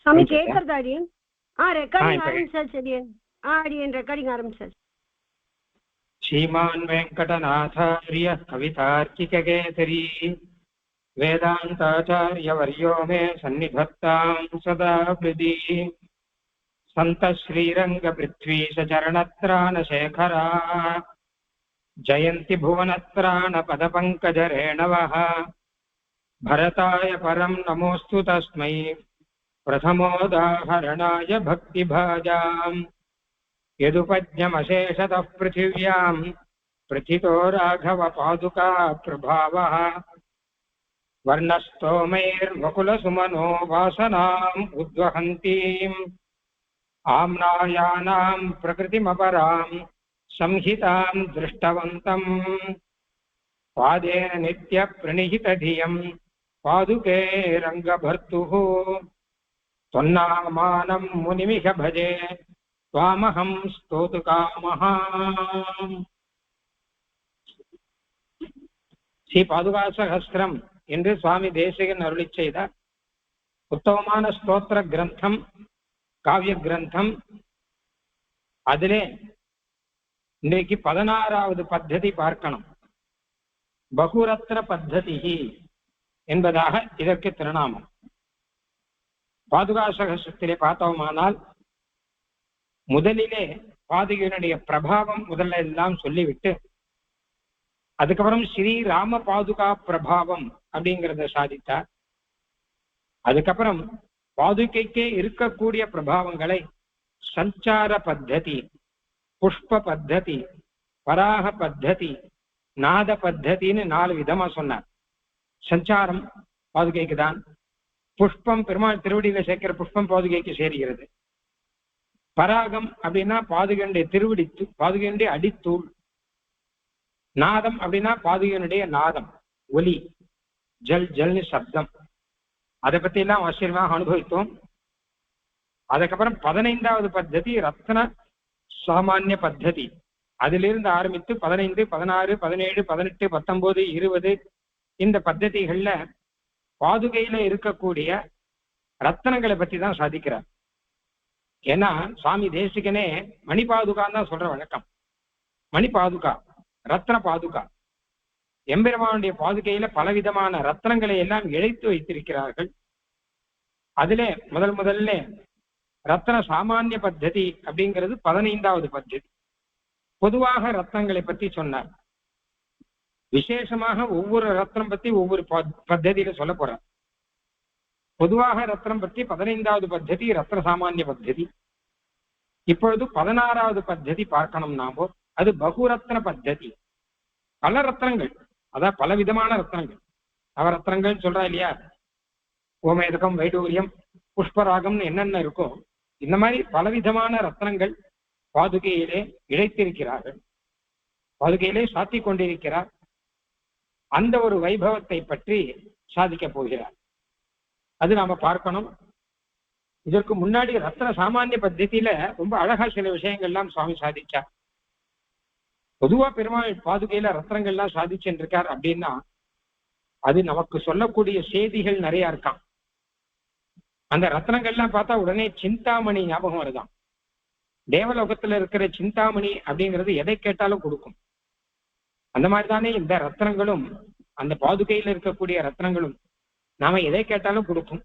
स्वामी கேக்குறதா அடியன்? ரெக்கார்டிங் ஆரம்பிச்சாச்சு அடியன். அடியன் ரெக்கார்டிங் ஆரம்பிச்சாச்சு. श्रीमान् वेङ्कटनाथार्य कवितार्किककेसरी वेदान्ताचार्यवर्यो मे सन्निधत्तां सदा हृदि सन्तः श्रीरङ्गपृथ्वीशचरणत्राणशेखरा जयन्ति भुवनत्राणपदपङ्कजरेणवः भरताय परं नमोऽस्तु तस्मै प्रथमोदाहरणाय भक्तिभाजाम् यदुपज्ञमशेषतः पृथिव्यां प्रथितो राघवपादुका प्रभावः वर्णस्तोमैर्वकुलसुमनो वासनाम् उद्वहन्तीम् आम्नायानां प्रकृतिमपरां संहितां दृष्टवन्तम् पादेन नित्यप्रणिहितधियं पादुके रङ्गभर्तुः त्वन्नामानं मुनिमिह भजे त्वामहं स्तोतुकामः. ஸ்ரீ பாதுகா சகஸ்திரம் என்று சுவாமி தேசிகன் அருளி செய்த உத்தமமான ஸ்தோத்திர கிரந்தம், காவிய கிரந்தம். அதிலே இன்றைக்கு 16வது பத்ததி பார்க்கணும். பகுரத்ன பத்ததி என்பதாக இதற்கு திருநாமம். பாதுகா சகஸ்திரத்திலே பார்த்தோமானால் முதலிலே பாதுகையினுடைய பிரபாவம் முதல்ல எல்லாம் சொல்லிவிட்டு அதுக்கப்புறம் ஸ்ரீ ராம பாதுகா பிரபாவம் அப்படிங்கிறத சாதித்தார். அதுக்கப்புறம் பாதுகைக்கே இருக்கக்கூடிய பிரபாவங்களை சஞ்சார பத்ததி, புஷ்ப பத்ததி, பராக பத்ததி, நாத பத்ததின்னு 4 விதமா சொன்னார். சஞ்சாரம் பாதுகைக்கு தான், புஷ்பம் பெருமாள் திருவடியில சேர்க்கிற புஷ்பம் பாதுகைக்கு சேர்கிறது. பராகம் அப்படின்னா பாதுகையுடைய திருவடி, பாதுகையுடைய அடித்தூள். நாதம் அப்படின்னா பாதுகையினுடைய நாதம், ஒலி, ஜல் ஜல்னு சப்தம். அதை பத்தி எல்லாம் ஆச்சரியமாக அனுபவித்தோம். அதுக்கப்புறம் 15வது பத்ததி ரத்ன சாமானிய பத்ததி. அதிலிருந்து ஆரம்பித்து 15, 16, 17, 18, 19, 20 இந்த பத்ததிகள்ல பாதுகையில இருக்கக்கூடிய ரத்னங்களை பத்தி தான் சாதிக்கிறார். ஏன்னா சுவாமி தேசிகனே மணிபாதுகான்னு தான் சொல்ற வழக்கம். மணிபாதுகா, ரத்ன பாதுகா. எம்பெருமானுடைய பாதுகையில பலவிதமான ரத்னங்களை எல்லாம் இழைத்து வைத்திருக்கிறார்கள். அதிலே முதல்ல ரத்ன சாமானிய பத்ததி அப்படிங்கிறது 15வது பத்ததி. பொதுவாக ரத்னங்களை பத்தி சொன்னார். விசேஷமாக ஒவ்வொரு ரத்னம் பத்தி ஒவ்வொரு பத்ததியில சொல்ல போறார். பொதுவாக ரத்னம் பற்றி 15வது பத்ததி ரத்ன சாமானிய பத்ததி. இப்பொழுது 16வது பத்ததி பார்க்கணும் நாமோ. அது பகுரத்ன பத்ததி. பல ரத்னங்கள், அதான் பல விதமான ரத்னங்கள். நவரத்னங்கள் சொல்றா இல்லையா, ஓமேதகம், வைடூரியம், புஷ்பராகம்னு என்னென்ன இருக்கோ இந்த மாதிரி பலவிதமான ரத்னங்கள் பாதுகையிலே இழைத்திருக்கிறார்கள். பாதுகையிலே சாத்தி கொண்டிருக்கிறார். அந்த ஒரு வைபவத்தை பற்றி சாதிக்க போகிறார். அது நாம பார்க்கணும். இதற்கு முன்னாடி ரத்ன சாமானிய பத்ததியில ரொம்ப அழகா சில விஷயங்கள்லாம் சுவாமி சாதிச்சார். பொதுவா பெருமாள் பாதுகையில ரத்னங்கள்லாம் சாதிச்சுருக்கார் அப்படின்னா அது நமக்கு சொல்லக்கூடிய செய்திகள் நிறைய இருக்கான். அந்த ரத்னங்கள்லாம் பார்த்தா உடனே சிந்தாமணி ஞாபகம் வருதான். தேவலோகத்துல இருக்கிற சிந்தாமணி அப்படிங்கிறது எதை கேட்டாலும் கொடுக்கும். அந்த மாதிரி தானே இந்த ரத்னங்களும், அந்த பாதுகையில இருக்கக்கூடிய ரத்னங்களும் நாம எதை கேட்டாலும் கொடுக்கும்.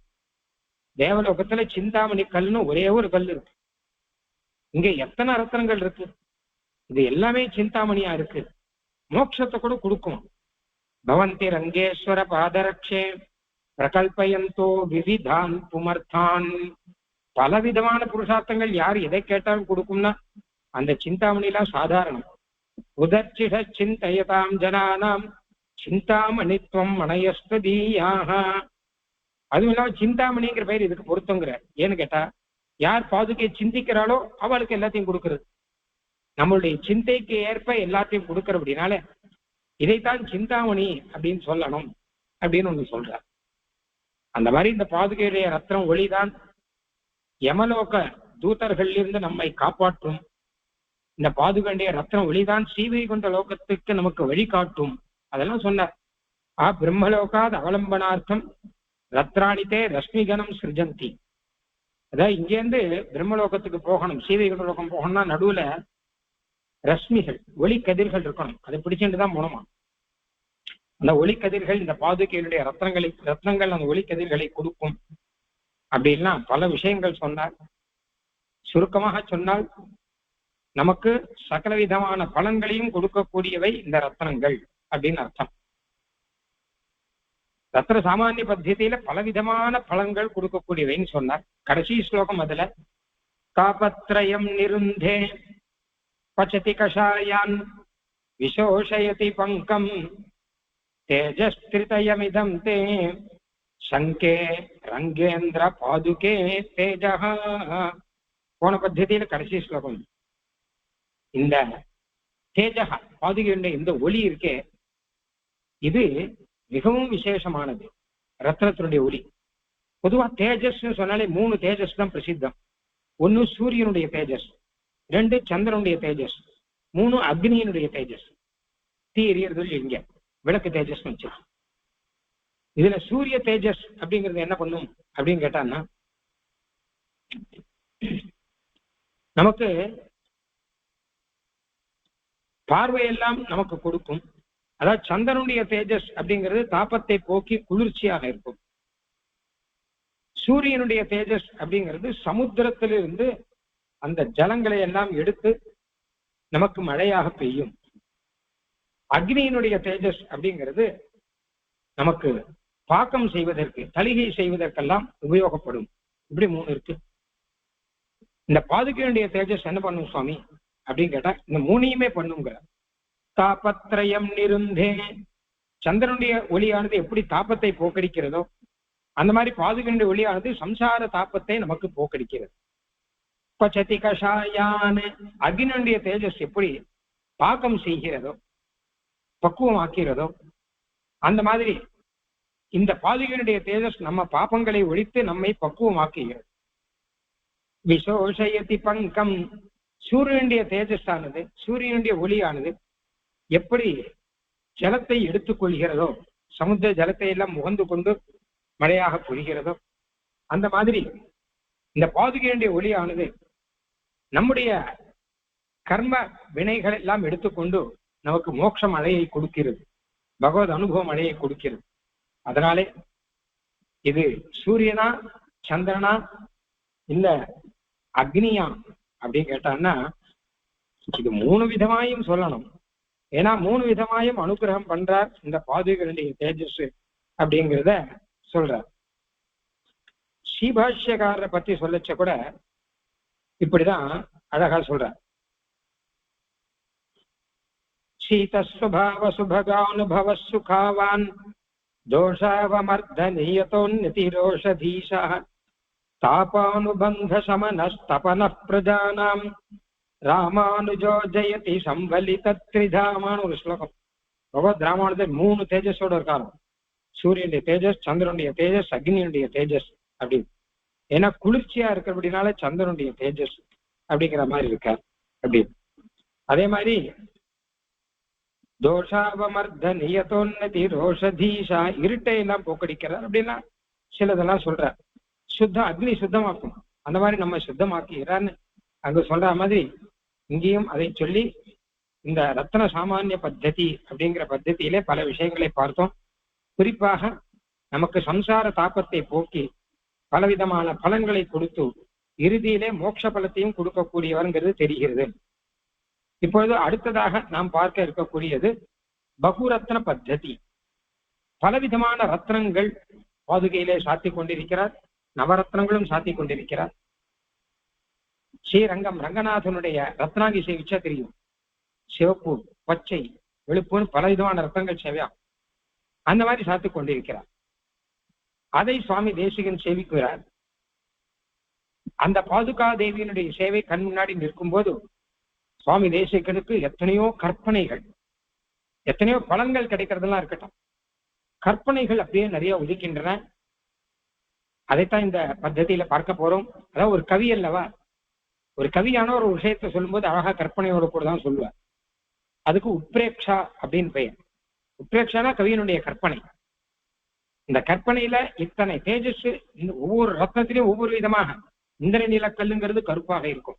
தேவலோகத்துல சிந்தாமணி கல்னு ஒரே ஒரு கல் இருக்கு. இங்க எத்தனை ரத்னங்கள் இருக்கு, இது எல்லாமே சிந்தாமணியா இருக்கு. மோட்சத்தை கூட கொடுக்கும். பவந்தி ரங்கேஸ்வர பாதரக்ஷே பிரகல்பயந்தோ விவிதான் புமர்த்தான். பலவிதமான புருஷார்த்தங்கள் யார் எதை கேட்டாலும் கொடுக்கும்னா அந்த சிந்தாமணிலாம் சாதாரணம். உதர்ச்சிட சிந்தயதாம் ஜனானாம் சிந்தாமணித்வம் மனயஸ்வதீயாக. அதுவும் இல்லாம சிந்தாமணிங்கிற பெயர் இதுக்கு பொருத்தங்கிற. ஏன்னு கேட்டா யார் பாதுகையை சிந்திக்கிறாளோ அவளுக்கு எல்லாத்தையும் கொடுக்கறது. நம்மளுடைய சிந்தைக்கு ஏற்ப எல்லாத்தையும் கொடுக்கற. அப்படின்னால இதைத்தான் சிந்தாமணி அப்படின்னு சொல்லணும் அப்படின்னு ஒண்ணு சொல்றார். அந்த மாதிரி இந்த பாதுகையுடைய ரத்னம் ஒளிதான் யமலோக தூதர்கள் இருந்து நம்மை காப்பாற்றும். இந்த பாதுகையுடைய ரத்னம் ஒளிதான் ஸ்ரீவைகுண்ட லோகத்துக்கு நமக்கு வழிகாட்டும். அதெல்லாம் சொன்னார். பிரம்மலோகாத் அவலம்பனார்த்தம் ரத்ராணித்தே ரஷ்மிகணம் சிருஜந்தி. அதாவது இங்கேருந்து பிரம்மலோகத்துக்கு போகணும், சீவைகுண்ட லோகம் போகணும்னா நடுவுல ரஷ்மிகள் ஒளி கதிர்கள் இருக்கணும், அதை பிடிச்சிட்டு தான் போகணுமா. அந்த ஒளி கதிர்கள் இந்த பாதுகையினுடைய ரத்னங்கள் அந்த ஒளி கதிர்களை கொடுக்கும் அப்படின்னா பல விஷயங்கள் சொன்னார். சுருக்கமாக சொன்னால் நமக்கு சகல விதமான பலன்களையும் கொடுக்கக்கூடியவை இந்த ரத்னங்கள் அப்படின்னு அர்த்தம். ரத்ன சாமானிய பத்தியில பலவிதமான பலன்கள் கொடுக்கக்கூடியவைன்னு சொன்னார். கடைசி ஸ்லோகம் அதுல தாபத்ரயம் நிருந்தே பச்சதி கஷாயான் விசோஷயதி பங்கம் தேஜஸ்திரிதயமிதம் தே சங்கே ரங்கேந்திர பாதுகே தேஜஹ. போன பத்தியில கடைசி ஸ்லோகம் இந்த தேஜஹ பாதுகையுடைய இந்த ஒளி இருக்கே, இது மிகவும் விசேஷமானது. ரத்னத்தினுடைய ஒளி பொதுவா தேஜஸ் சொன்னாலே 3 தேஜஸ் தான் பிரசித்தம். 1 சூரியனுடைய தேஜஸ், 2 சந்திரனுடைய தேஜஸ், 3 அக்னியினுடைய தேஜஸ். தீ எரியறது இங்க விளக்கு தேஜஸ் வச்சு. இதுல சூரிய தேஜஸ் அப்படிங்கிறது என்ன பண்ணும் அப்படின்னு கேட்டான்னா, நமக்கு பார்வையெல்லாம் நமக்கு கொடுக்கும். அதாவது சந்திரனுடைய தேஜஸ் அப்படிங்கிறது தாபத்தை போக்கி குளிர்ச்சியாக இருக்கும். சூரியனுடைய தேஜஸ் அப்படிங்கிறது சமுத்திரத்திலிருந்து அந்த ஜலங்களை எல்லாம் எடுத்து நமக்கு மழையாக பெய்யும். அக்னியினுடைய தேஜஸ் அப்படிங்கிறது நமக்கு பாக்கம் செய்வதற்கு, தளிகை செய்வதற்கெல்லாம் உபயோகப்படும். இப்படி 3 இருக்கு. இந்த பாதுகையினுடைய தேஜஸ் என்ன பண்ணும் சுவாமி அப்படின்னு கேட்டா, இந்த 3ஐயுமே பண்ணுங்கிற. தாபத்ரயம் நிருந்தே, சந்திரனுடைய ஒளியானது எப்படி தாபத்தை போக்கடிக்கிறதோ அந்த மாதிரி பாதுகையினுடைய ஒளியானது சம்சார தாபத்தை நமக்கு போக்கடிக்கிறது. பச்சதி கஷாயான, அக்னியுடைய தேஜஸ் எப்படி பாக்கம் செய்கிறதோ பக்குவம் ஆக்கிறதோ அந்த மாதிரி இந்த பாதுகையினுடைய தேஜஸ் நம்ம பாபங்களை ஒழித்து நம்மை பக்குவமாக்குகிறது. விசோஷயதி பங்கம், சூரியனுடைய தேஜஸ் ஆனது, சூரியனுடைய ஒளியானது எப்படி ஜலத்தை எடுத்துக்கொள்கிறதோ, சமுத்திர ஜலத்தை எல்லாம் முகந்து கொண்டு மழையாக பொழிகிறதோ அந்த மாதிரி இந்த பாதுகையினுடைய ஒளியானது நம்முடைய கர்ம வினைகள் எல்லாம் எடுத்துக்கொண்டு நமக்கு மோட்ச மழையை கொடுக்கிறது, பகவத் அனுபவ மழையை கொடுக்கிறது. அதனாலே இது சூரியனா சந்திரனா இல்ல அக்னியா அப்படின்னு கேட்டான்னா இது 3 விதமாயும் சொல்லணும். ஏன்னா 3 விதமாயும் அனுகிரகம் பண்றார் இந்த பாதுகைகளுடைய தேஜஸ் அப்படிங்கிறத சொல்றார். ஸ்ரீபாஷ்யக்காரரை பத்தி சொல்லச்ச கூட இப்படிதான் அழகா சொல்றார். சீதஸ்வபாவ சுபகானுபவ சுகாவான் தோஷாவமர்தனியதோன்னிதிரோஷதீஷா தாபானுபந்த சமனஸ்தபன பிரஜானாம் ராமானுஜோ ஜெயதி சம்பலித த்ரிதாமான்னு ஒரு ஸ்லோகம். பகவத் ராமானுஜர் 3 தேஜஸோட இருக்காராம். சூரியனுடைய தேஜஸ், சந்திரனுடைய தேஜஸ், அக்னியுடைய தேஜஸ் அப்படின்னு. ஏன்னா குளிர்ச்சியா இருக்கிறபடினால சந்திரனுடைய தேஜஸ் அப்படிங்கிற மாதிரி இருக்கார் அப்படின்னு. அதே மாதிரி தோஷாவமர்த நியதோன்னதி ரோஷதீஷா, இருட்டை எல்லாம் போக்கடிக்கிறார் அப்படின்னா சிலதெல்லாம் சொல்றார். அக்னி சுத்தமாக்கும், அந்த மாதிரி நம்ம சுத்தமாக்கிறான்னு அங்க சொல்ற மாதிரி இங்கேயும் அதை சொல்லி இந்த ரத்ன சாமானிய பத்ததி அப்படிங்கிற பத்ததியிலே பல விஷயங்களை பார்த்தோம். குறிப்பாக நமக்கு சம்சார தாபத்தை போக்கி பலவிதமான பலன்களை கொடுத்து இறுதியிலே மோட்ச பலத்தையும் கொடுக்கக்கூடியவர்ங்கிறது தெரிகிறது. இப்பொழுது அடுத்ததாக நாம் பார்க்க இருக்கக்கூடியது பகுரத்ன பத்ததி. பலவிதமான ரத்னங்கள் பாதுகையிலே சாத்தி கொண்டிருக்கிறார், நவரத்னங்களும் சாத்தி கொண்டிருக்கிறார். ஸ்ரீரங்கம் ரங்கநாதனுடைய ரத்னாங்கி சேவிச்சா தெரியும். சிவப்பு, பச்சை, வெளுப்புன்னு பலவிதமான ரத்னங்கள் சேவையா அந்த மாதிரி சாத்தி கொண்டிருக்கிறார். அதை சுவாமி தேசிகன் சேவிக்கிறார். அந்த பாதுகா தேவியினுடைய சேவை கண் முன்னாடி நிற்கும் போது சுவாமி தேசிகனுக்கு எத்தனையோ கற்பனைகள், எத்தனையோ பலன்கள் கிடைக்கிறதெல்லாம் இருக்கட்டும், கற்பனைகள் அப்படியே நிறைய உதிக்கின்றன. அதைத்தான் இந்த பத்ததியில பார்க்க போறோம். அதாவது ஒரு கவி அல்லவா, ஒரு கவியான ஒரு விஷயத்தை சொல்லும்போது அழகா கற்பனையோட கூட தான் சொல்லுவார். அதுக்கு உத்பிரேக்ஷா அப்படின்னு பெயர். உத்பிரேக்ஷானா கவியனுடைய கற்பனை. இந்த கற்பனையில இத்தனை தேஜஸ், ஒவ்வொரு ரத்னத்திலையும் ஒவ்வொரு விதமாக இந்திரநீலக்கல்லுங்கிறது கருப்பாக இருக்கும்,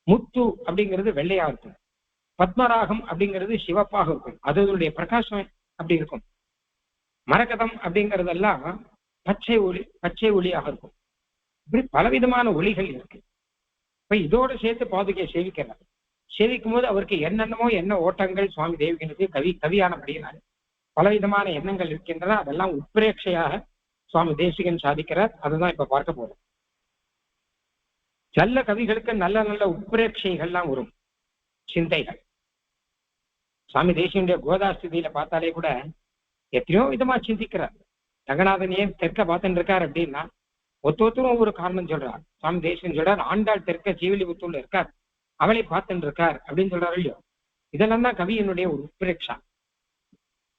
முத்து அப்படிங்கிறது வெள்ளையா இருக்கும், பத்மராகம் அப்படிங்கிறது சிவப்பாக இருக்கும், அதனுடைய பிரகாசம் அப்படி இருக்கும். மரகதம் அப்படிங்கிறதெல்லாம் பச்சை ஒளியாக இருக்கும். இப்படி பலவிதமான ஒளிகள் இருக்கு. இப்ப இதோடு சேர்த்து பாதுகையை சேவிக்கிறார். சேவிக்கும் போது அவருக்கு என்னென்னமோ என்ன ஓட்டங்கள் சுவாமி தேவிகளுக்கு கவியானபடியினால பலவிதமான எண்ணங்கள் இருக்கின்றன. அதெல்லாம் உட்பிரேட்சையாக சுவாமி தேசிகன் சாதிக்கிறார். அதுதான் இப்ப பார்க்க போறோம். நல்ல கவிகளுக்கு நல்ல நல்ல உட்பிரேட்சைகள்லாம் வரும், சிந்தைகள். சுவாமி தேசிகனுடைய கோதாஸ்திதியில பார்த்தாலே கூட எத்தனையோ விதமா சிந்திக்கிறார். ரங்கநாதன் ஏன் தெற்க பார்த்துட்டு இருக்கார் அப்படின்னா ஒருத்தரும் ஒவ்வொரு காரணம் சொல்றார். சுவாமி தேசிகன் சொல்றார், ஆண்டாள் தெற்க ஜீவலிபுத்தூர்ல இருக்கார், அவளை பார்த்துட்டு இருக்கார் அப்படின்னு சொல்றாரு இல்லையோ. இதெல்லாம் தான் கவியினுடைய ஒரு உட்பிரேட்சா.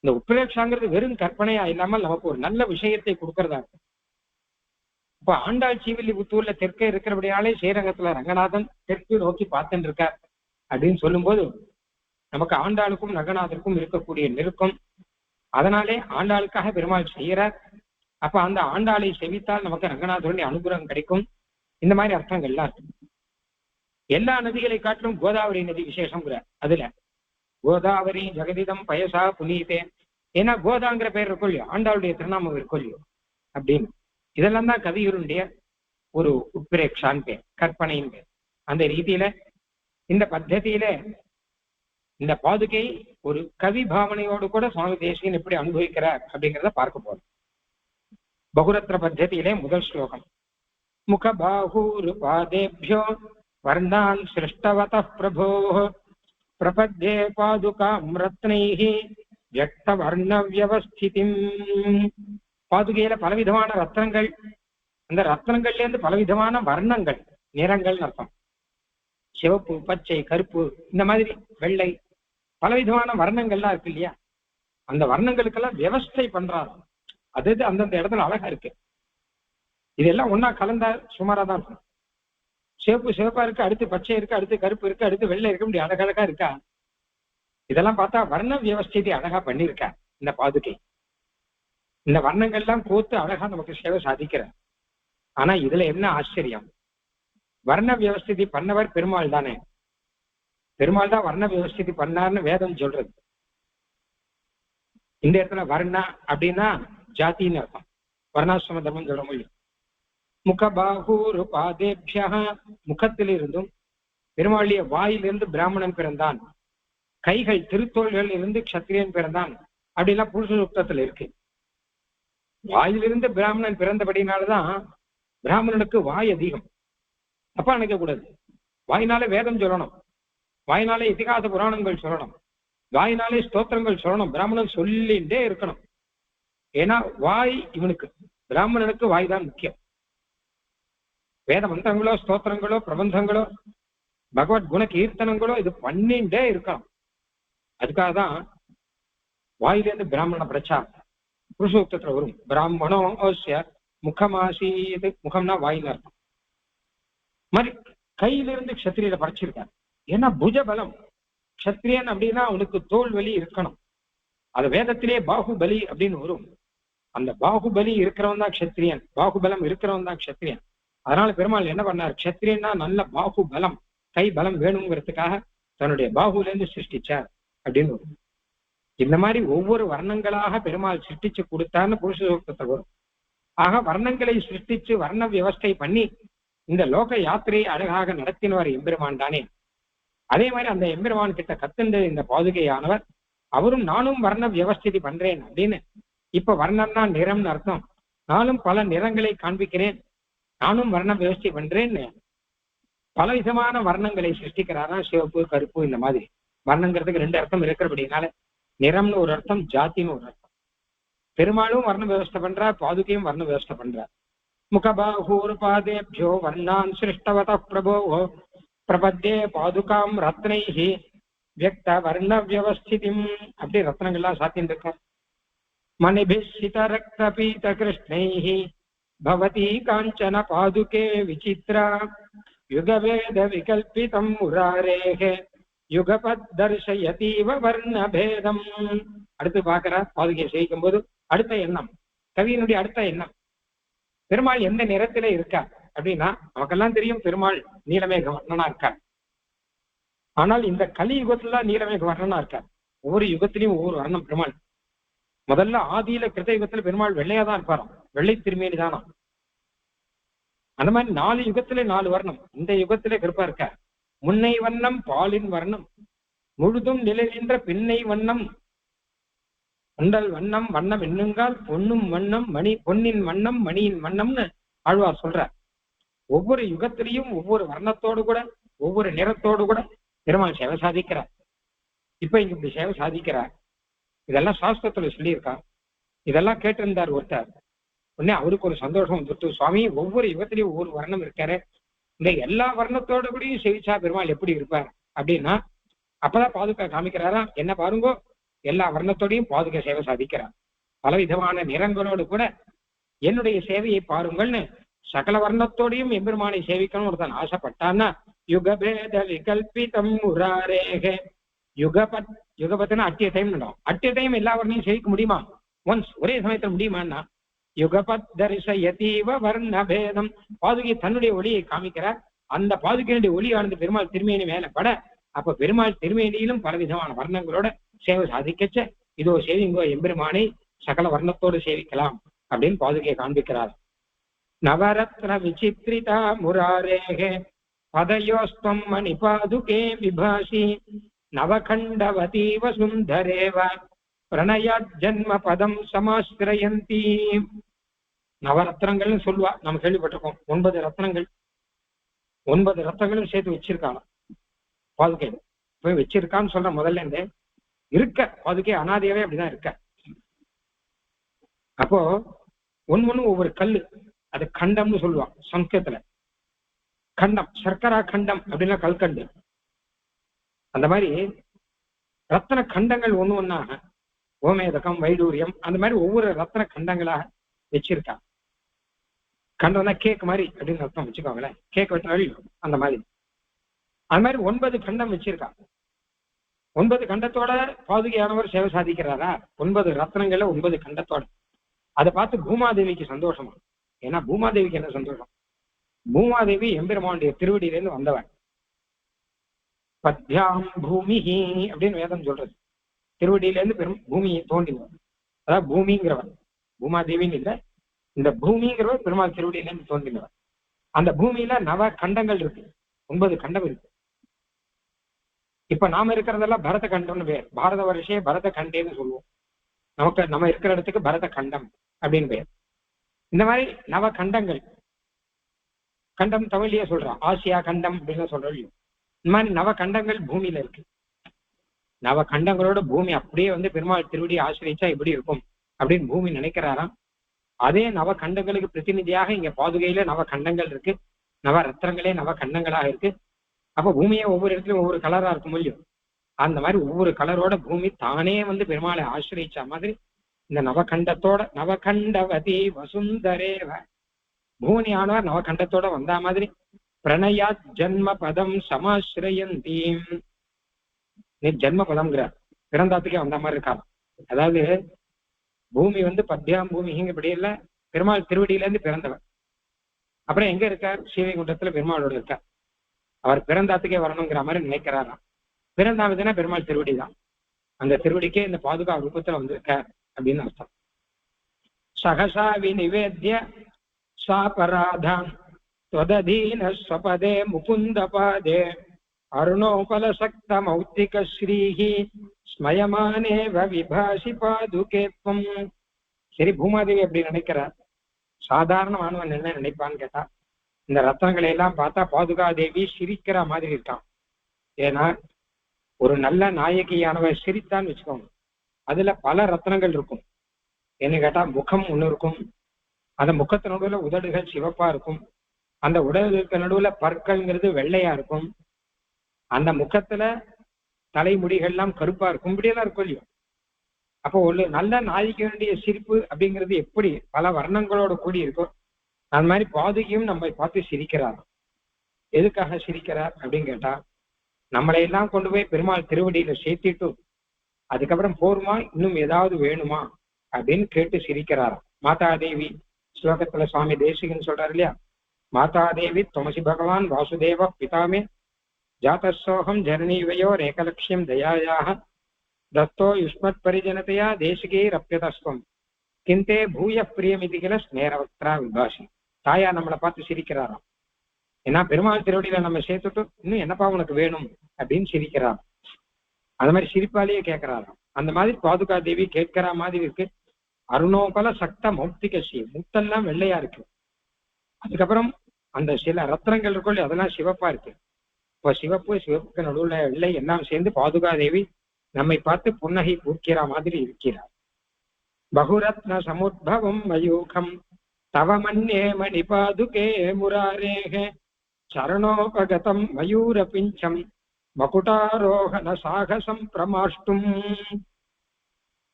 இந்த உட்பிரேட்சாங்கிறது வெறும் கற்பனையா இல்லாமல் நமக்கு ஒரு நல்ல விஷயத்தை கொடுக்கறதா இருக்கும். இப்ப ஆண்டாள் ஜீவலிபுத்தூர்ல தெற்க இருக்கிறபடியாலே ஸ்ரீரங்கத்துல ரங்கநாதன் தெற்கு நோக்கி பார்த்துட்டு இருக்கார் அப்படின்னு சொல்லும் போது நமக்கு ஆண்டாளுக்கும் ரங்கநாதருக்கும் இருக்கக்கூடிய நெருக்கம், அதனாலே ஆண்டாளுக்காக பெருமாள் செய்கிறார். அப்ப அந்த ஆண்டாளை செவித்தால் நமக்கு ரங்கநாதருடைய அனுகிரகம் கிடைக்கும். இந்த மாதிரி அர்த்தங்கள்லாம் இருக்கு. எல்லா நதிகளை காட்டிலும் கோதாவரி நதி விசேஷங்கிற அதுல கோதாவரி ஜெகதிதம் பயசா புனீதே, ஏன்னா கோதாங்கிற பெயர் இருக்கும் இல்லையோ, ஆண்டாளுடைய திருநாமம் இருக்கும் இல்லையோ அப்படின்னு. இதெல்லாம் தான் கவிகளுடைய ஒரு உட்பிரேக்ஷான் பேர், கற்பனையின் பேர். அந்த ரீதியில இந்த பத்ததியில இந்த பாதுகை ஒரு கவி பாவனையோடு கூட சுவாமி தேசிகன் எப்படி அனுபவிக்கிறார் அப்படிங்கிறத பார்க்க போறோம். பகுரத்ர பத்ததியிலே முதல் ஸ்லோகம். முகபாஹூர் பாதேபியோ வர்ணான் சிருஷ்டவத பிரபோ பிரபத்யே பாதுகாம் ரத்னைஹி வியக்த வர்ண வியவஸ்திதிம். பாதுகையில பலவிதமான ரத்னங்கள், அந்த ரத்னங்கள்ல இருந்து பலவிதமான வர்ணங்கள், நிறங்கள் அர்த்தம். சிவப்பு, பச்சை, கருப்பு, இந்த மாதிரி வெள்ளை, பலவிதமான வர்ணங்கள்லாம் இருக்கு இல்லையா. அந்த வர்ணங்களுக்கெல்லாம் வியவஸ்தை பண்றாரு. அது அந்தந்த இடத்துல அழகா இருக்கு. இதெல்லாம் ஒன்னா கலந்தா சுமாரா தான் இருக்கும். சிவப்பு சிவப்பா இருக்கு, அடுத்து பச்சை இருக்கு, அடுத்து கருப்பு இருக்கு, அடுத்து வெள்ளை இருக்கு, இப்படி அழகழகா இருக்கா. இதெல்லாம் பார்த்தா வர்ண வியவஸ்தை அழகா பண்ணியிருக்கா இந்த பாதுகை. இந்த வர்ணங்கள்லாம் கோத்து அழகா நமக்கு சேவை சாதிக்கிற. ஆனா இதுல என்ன ஆச்சரியம், வர்ண வியவஸ்தை பண்ணவர் பெருமாள் தானே. பெருமாள் தான் வர்ண வியவஸ்தை பண்ணார்னு வேதம் சொல்றது. இந்த இடத்துல வர்ணா அப்படின்னா ஜாத்தின்னு அர்த்தம். வர்ணாசிரம தர்மம் சொல்ல முடியும். முகபாகூர் பாதேபியா, முகத்திலிருந்தும் பெருமாளிய வாயிலிருந்து பிராமணன் பிறந்தான், கைகள் திருத்தோள்கள் இருந்து க்ஷத்திரியன் பிறந்தான் அப்படிலாம் புருஷ சூக்தத்துல இருக்கு. வாயிலிருந்து பிராமணன் பிறந்தபடினாலதான் பிராமணனுக்கு வாய் அதிகம். தப்பா நினைக்க கூடாது. வாயினாலே வேதம் சொல்லணும், வாயினாலே இதிகாச புராணங்கள் சொல்லணும், வாயினாலே ஸ்தோத்திரங்கள் சொல்லணும். பிராமணன் சொல்லிண்டே இருக்கணும். ஏன்னா வாய் இவனுக்கு, பிராமணனுக்கு வாய் தான் முக்கியம். வேத மந்திரங்களோ ஸ்தோத்திரங்களோ பிரபந்தங்களோ பகவத் குண கீர்த்தனங்களோ இது பண்ணிண்டே இருக்கணும். அதுக்காக தான் வாயிலிருந்து பிராமண பிரச்சா புருஷோக்தத்துல வரும். பிராமணோ முகமாசீது, முகம்னா வாயின்னு அர்த்தம். மாதிரி கையிலிருந்து க்ஷத்திரியில படைச்சிருக்காரு. ஏன்னா புஜபலம், க்ஷத்திரியன் அப்படின்னா அவனுக்கு தோல் வலி இருக்கணும். அது வேதத்திலே பாகுபலி அப்படின்னு வரும். அந்த பாகுபலி இருக்கிறவன் தான் க்ஷத்திரியன், பாகுபலம் இருக்கிறவன் தான் க்ஷத்திரியன். அதனால பெருமாள் என்ன பண்ணார், க்ஷத்திரியன்னா நல்ல பாகுபலம், கை பலம் வேணுங்கிறதுக்காக தன்னுடைய பாகுலேருந்து சிருஷ்டிச்சார் அப்படின்னு வரும். இந்த மாதிரி ஒவ்வொரு வர்ணங்களாக பெருமாள் சிருஷ்டிச்சு கொடுத்தான்னு புருஷ சூக்தத்தை வரும். ஆக வர்ணங்களை சிருஷ்டிச்சு வர்ண வியவஸ்தை பண்ணி இந்த லோக யாத்திரையை அழகாக நடத்தினவர் எம்பெருமான் தானே. அதே மாதிரி அந்த எம்பெருமான் கிட்ட கத்துண்டு இந்த பாதுகையானவர் அவரும் நானும் வர்ண வியவஸ்தை பண்றேன் அப்படின்னு. இப்ப வர்ணம்னா நிறம்னு அர்த்தம். நானும் பல நிறங்களை காண்பிக்கிறேன், நானும் வர்ண வியவஸ்தை பண்றேன்னு பல விதமான வர்ணங்களை சிருஷ்டிக்கிறாரா. சிவப்பு கருப்பு இந்த மாதிரி வர்ணங்கிறதுக்கு ரெண்டு அர்த்தம் இருக்கிறபடினால நிறம்னு ஒரு அர்த்தம், ஜாத்தின்னு ஒரு அர்த்தம். பெருமாளும் வர்ண வியவஸ்தை பண்றார், பாதுகையும் வர்ண வியவஸ்தை பண்றார். முகபாஹூர் பாதேபியோ வர்ணான் சிருஷ்டவத பிரபோ பிரபத்யே பாதுகாம் ரத்னைஹி வியக்த வர்ண வியவஸ்திதிம். அப்படி ரத்னங்கள்லாம் சாத்தின்னு இருக்க. மணிபிஷித ரக்த பீத கிருஷ்ணைஹி பவதி காஞ்சன பாதுகே விசித்ரா யுகவேத விகல்பிதம் முராரேஹே யுகபத் தர்சயதீவ வர்ணபேதம். அடுத்து பார்க்கிறார் பாதுகையை சேவிக்கும் போது அடுத்த எண்ணம், கவியினுடைய அடுத்த எண்ணம், பெருமாள் எந்த நிறத்திலே இருக்கார் அப்படின்னா நமக்கெல்லாம் தெரியும் பெருமாள் நீலமேக வர்ணனா இருக்கார். ஆனால் இந்த கலி யுகத்துல நீலமேக வர்ணனா இருக்கார். ஒவ்வொரு யுகத்திலையும் ஒவ்வொரு வர்ணம் பெருமாள். முதல்ல ஆதியில கிருத்த யுகத்துல பெருமாள் வெள்ளையா தான் இருப்பாராம், வெள்ளை திருமேனி தானா. அந்த மாதிரி 4 யுகத்திலே 4 வர்ணம். இந்த யுகத்திலே கருப்பா இருக்கார். முன்னை வண்ணம் பாலின் வர்ணம், முழுதும் நிலைகின்ற பின்னை வண்ணம், உண்டல் வண்ணம் வண்ணம் என்னுங்கால் பொன்னும் வண்ணம் மணி, பொன்னின் வண்ணம் மணியின் வண்ணம்னு ஆழ்வார் சொல்றார். ஒவ்வொரு யுகத்திலையும் ஒவ்வொரு வர்ணத்தோடு கூட ஒவ்வொரு நிறத்தோடு கூட பெருமாள் சேவை சாதிக்கிறார். இப்ப இங்க இப்படி சேவை சாதிக்கிறார். இதெல்லாம் சாஸ்திரத்துல சொல்லியிருக்கா. இதெல்லாம் கேட்டிருந்தார் ஒருத்தர். உடனே அவருக்கு ஒரு சந்தோஷம் வந்துட்டு, சுவாமி ஒவ்வொரு யுகத்திலையும் ஒவ்வொரு வர்ணம் இருக்காரு, இந்த எல்லா வர்ணத்தோட கூடயும் சேவிச்சா பெருமாள் எப்படி இருப்பார் அப்படின்னா, அப்பதான் பாதுகா காமிக்கிறாரா, என்ன பாருங்கோ எல்லா வர்ணத்தோடையும் பாதுகா சேவை சாதிக்கிறார். பலவிதமான நிறங்களோடு கூட என்னுடைய சேவையை பாருங்கள்னு சகல வர்ணத்தோடையும் எம்பெருமானை சேவிக்கணும் ஒருத்தன் ஆசைப்பட்டான்னா, யுகபேத விகல்பிதம் முராரேக, யுகபத்னா அட்டிய டைம் எல்லா வர்ணையும் சேவிக்க முடியுமா? ஒன்ஸ் ஒரே சமயத்துல முடியுமான்னா, யுகபத் தரிசயதீவ வர்ணபேதம். பாதுகை தன்னுடைய ஒளியை காமிக்கிறார். அந்த பாதுகையினுடைய ஒளியானது பெருமாள் திருமேனி மேல பட, அப்ப பெருமாள் திருமேனியிலும் பலவிதமான வர்ணங்களோட சேவை சாதிக்கச்ச, இதோ சேவிங்கோ எம்பெருமானை சகல வர்ணத்தோடு சேவிக்கலாம் அப்படின்னு பாதுகையை காண்பிக்கிறார். நவரத்ன விசித்ரிதா முராரேகே பதயோஸ்தம் மணி பாதுகே விபாசி நவகண்டவதீவ சுந்தரேவ பிரணயாத் ஜன்ம பதம் சமாஸ்திரயந்தி. நவரத்னங்கள்னு சொல்லுவா, நம்ம கேள்விப்பட்டிருக்கோம். 9 ரத்னங்கள், 9 ரத்னங்களும் சேர்த்து வச்சிருக்காங்க பாதுகை. போய் வச்சிருக்கான்னு சொல்ற முதல்ல இருந்தே இருக்க பாதுகை அனாதையாவே அப்படிதான் இருக்க. அப்போ ஒன்னு ஒவ்வொரு கல்லு, அது கண்டம்னு சொல்லுவான் சம்ஸ்கிருதத்துல. கண்டம், சர்க்கரா கண்டம் அப்படின்னா கல்கண்டு. அந்த மாதிரி ரத்ன கண்டங்கள் ஒண்ணாக கோமேதகம், வைடூரியம், அந்த மாதிரி ஒவ்வொரு ரத்ன கண்டங்களாக வச்சிருக்காங்க. கண்டம்னா கேக் மாதிரி அப்படின்னு அர்த்தம் வச்சுக்கோங்களேன், கேக் வெட்ட அந்த மாதிரி. அது மாதிரி 9 கண்டம் வச்சிருக்காங்க. 9 கண்டத்தோட பாதுகையானவர் சேவை சாதிக்கிறாரா? 9 ரத்னங்கள்ல 9 கண்டத்தோட. அதை பார்த்து பூமாதேவிக்கு சந்தோஷமா. ஏன்னா பூமாதேவிக்கு என்ன சந்தோஷம்? பூமாதேவி எம்பெருமானுடைய திருவடியிலேருந்து வந்தவன். பத்யாம் பூமிஹி அப்படின்னு வேதம் சொல்றது. திருவடியிலேருந்து பூமியை தோண்டினவன், அதாவது பூமிங்கிறவன். பூமாதேவின்னு இல்லை, இந்த பூமிங்கிறவர் பெருமாள் திருவடியிலேருந்து தோன்றினவன். அந்த பூமியில நவ கண்டங்கள் இருக்கு, 9 கண்டம் இருக்கு. இப்ப நாம இருக்கிறதெல்லாம் பரத கண்டம்னு பேர். பாரத வருஷே பரத கண்டேன்னு சொல்லுவோம். நம்ம இருக்கிற இடத்துக்கு பரத கண்டம் அப்படின்னு பேர். இந்த மாதிரி நவ கண்டங்கள், கண்டம் தமிழ்லயே சொல்றான், ஆசியா கண்டம் அப்படின்னு சொல்றோம். இந்த மாதிரி நவ கண்டங்கள் பூமியில இருக்கு. நவ கண்டங்களோட பூமி அப்படியே பெருமாள் திருவடி ஆசிரியச்சா எப்படி இருக்கும் அப்படின்னு பூமி நினைக்கிறாராம். அதே நவ கண்டங்களுக்கு பிரதிநிதியாக இங்க பாதுகையில நவ கண்டங்கள் இருக்கு, நவ ரத்னங்களே நவ கண்டங்களாக இருக்கு. அப்ப பூமியே ஒவ்வொரு இடத்துலயும் ஒவ்வொரு கலரா இருக்கும் இல்லையோ, அந்த மாதிரி ஒவ்வொரு கலரோட பூமி தானே பெருமாளை ஆசிரியச்ச மாதிரி இந்த நவகண்டத்தோட, நவகண்டவதி வசுந்தரேவ, பூமியானவர் நவகண்டத்தோட வந்தா மாதிரி பிரணயாத் ஜன்ம பதம் சமாஸ்ரயந்தி. ஜென்ம பதம்ங்கிறார், பிறந்தாத்துக்கே வந்த மாதிரி இருக்காங்க. அதாவது பூமி பத்யாம் பூமிங்க இப்படி இல்ல, பெருமாள் திருவடியில இருந்து பிறந்தவர். அப்புறம் எங்க இருக்கார்? ஸ்ரீவைகுண்டத்துல பெருமாளோட இருக்கார். அவர் பிறந்தாத்துக்கே வரணுங்கிற மாதிரி நினைக்கிறாராம். பிறந்தாவதுன்னா பெருமாள் திருவடி தான். அந்த திருவடிக்கே இந்த பாதுகா ரூபத்துல வந்திருக்கார் அப்படின்னு அர்த்தம். சகசா விநிவேத்ய சாபராதான் ஸ்வததீன ஸ்வபதே முகுந்த பாதே அருணோபலசக்த மௌத்திக ஸ்ரீஹி ஸ்மயமானேவ விபாசி பாதுகேத்வம். சரி, பூமாதேவி அப்படி நினைக்கிறார். சாதாரணமானவன் என்ன நினைப்பான்னு கேட்டா, இந்த ரத்னங்களை எல்லாம் பார்த்தா பாதுகாதேவி சிரிக்கிற மாதிரி இருக்கான். ஏன்னா ஒரு நல்ல நாயகியானவர் சிரித்தான்னு வச்சுக்கோங்க, அதுல பல ரத்னங்கள் இருக்கும். என்ன கேட்டா முகம் ஒண்ணு இருக்கும், அந்த முகத்து நடுவுல உதடுகள் சிவப்பா இருக்கும், அந்த உடலுக்கு நடுவுல பற்கள்ங்கிறது வெள்ளையா இருக்கும், அந்த முகத்துல தலைமுடிகள்லாம் கருப்பா இருக்கும், இப்படியெல்லாம் இருக்கும் இல்லையோ. அப்போ ஒரு நல்ல நாயகியுடைய சிரிப்பு அப்படிங்கிறது எப்படி பல வர்ணங்களோட கூடி இருக்கும், அந்த மாதிரி பாதுகையும் நம்மை பார்த்து சிரிக்கிறார். எதுக்காக சிரிக்கிறார் அப்படின்னு கேட்டா, நம்மளையெல்லாம் கொண்டு போய் பெருமாள் திருவடியில சேர்த்திட்டு அதுக்கப்புறம் போருமா, இன்னும் ஏதாவது வேணுமா அப்படின்னு கேட்டு சிரிக்கிறாராம். மாதாதேவி ஸ்லோகத்துல சுவாமி தேசிகன் சொல்றாரு இல்லையா, மாதாதேவி துவமசி பகவான் வாசுதேவ பிதாமே ஜாதசோகம் ஜனனீவயோரேகலட்சியம் தயாயாக தத்தோ யுஷ்மத் பரிஜனதையா தேசிகைரப்யதஸ்வம் கிந்தே பூய பிரியமிதி கில ஸ்நேரவக்திரா விபாஷி. தாயா நம்மளை பார்த்து சிரிக்கிறாராம். ஏன்னா பெருமாள் திருவடியில நம்ம சேர்த்துட்டு இன்னும் என்னப்பா உனக்கு வேணும் அப்படின்னு சிரிக்கிறாராம். அந்த மாதிரி சிரிப்பாலேயே கேட்கிறாராம். அந்த மாதிரி பாதுகா தேவி கேட்கிற மாதிரி இருக்கு. அருணோபல சக்த மௌக்திகசி, முத்தெல்லாம் வெள்ளையா இருக்கு. அதுக்கப்புறம் அந்த சில ரத்னங்கள் இருக்கும், அதெல்லாம் சிவப்பா இருக்கு. இப்ப சிவப்புக்கு நடுவுல வெள்ளை எல்லாம் சேர்ந்து பாதுகா தேவி நம்மை பார்த்து புன்னகை பூக்கிற மாதிரி இருக்கிறார். பகுரத்ன சமுத்பவம் மயூகம் தவ மன்யே மணி பாதுகே முராரேக சரணோபகதம் மயூர பிஞ்சம் மகுடாரோகண சாகசம் பிரமாஷ்டும்.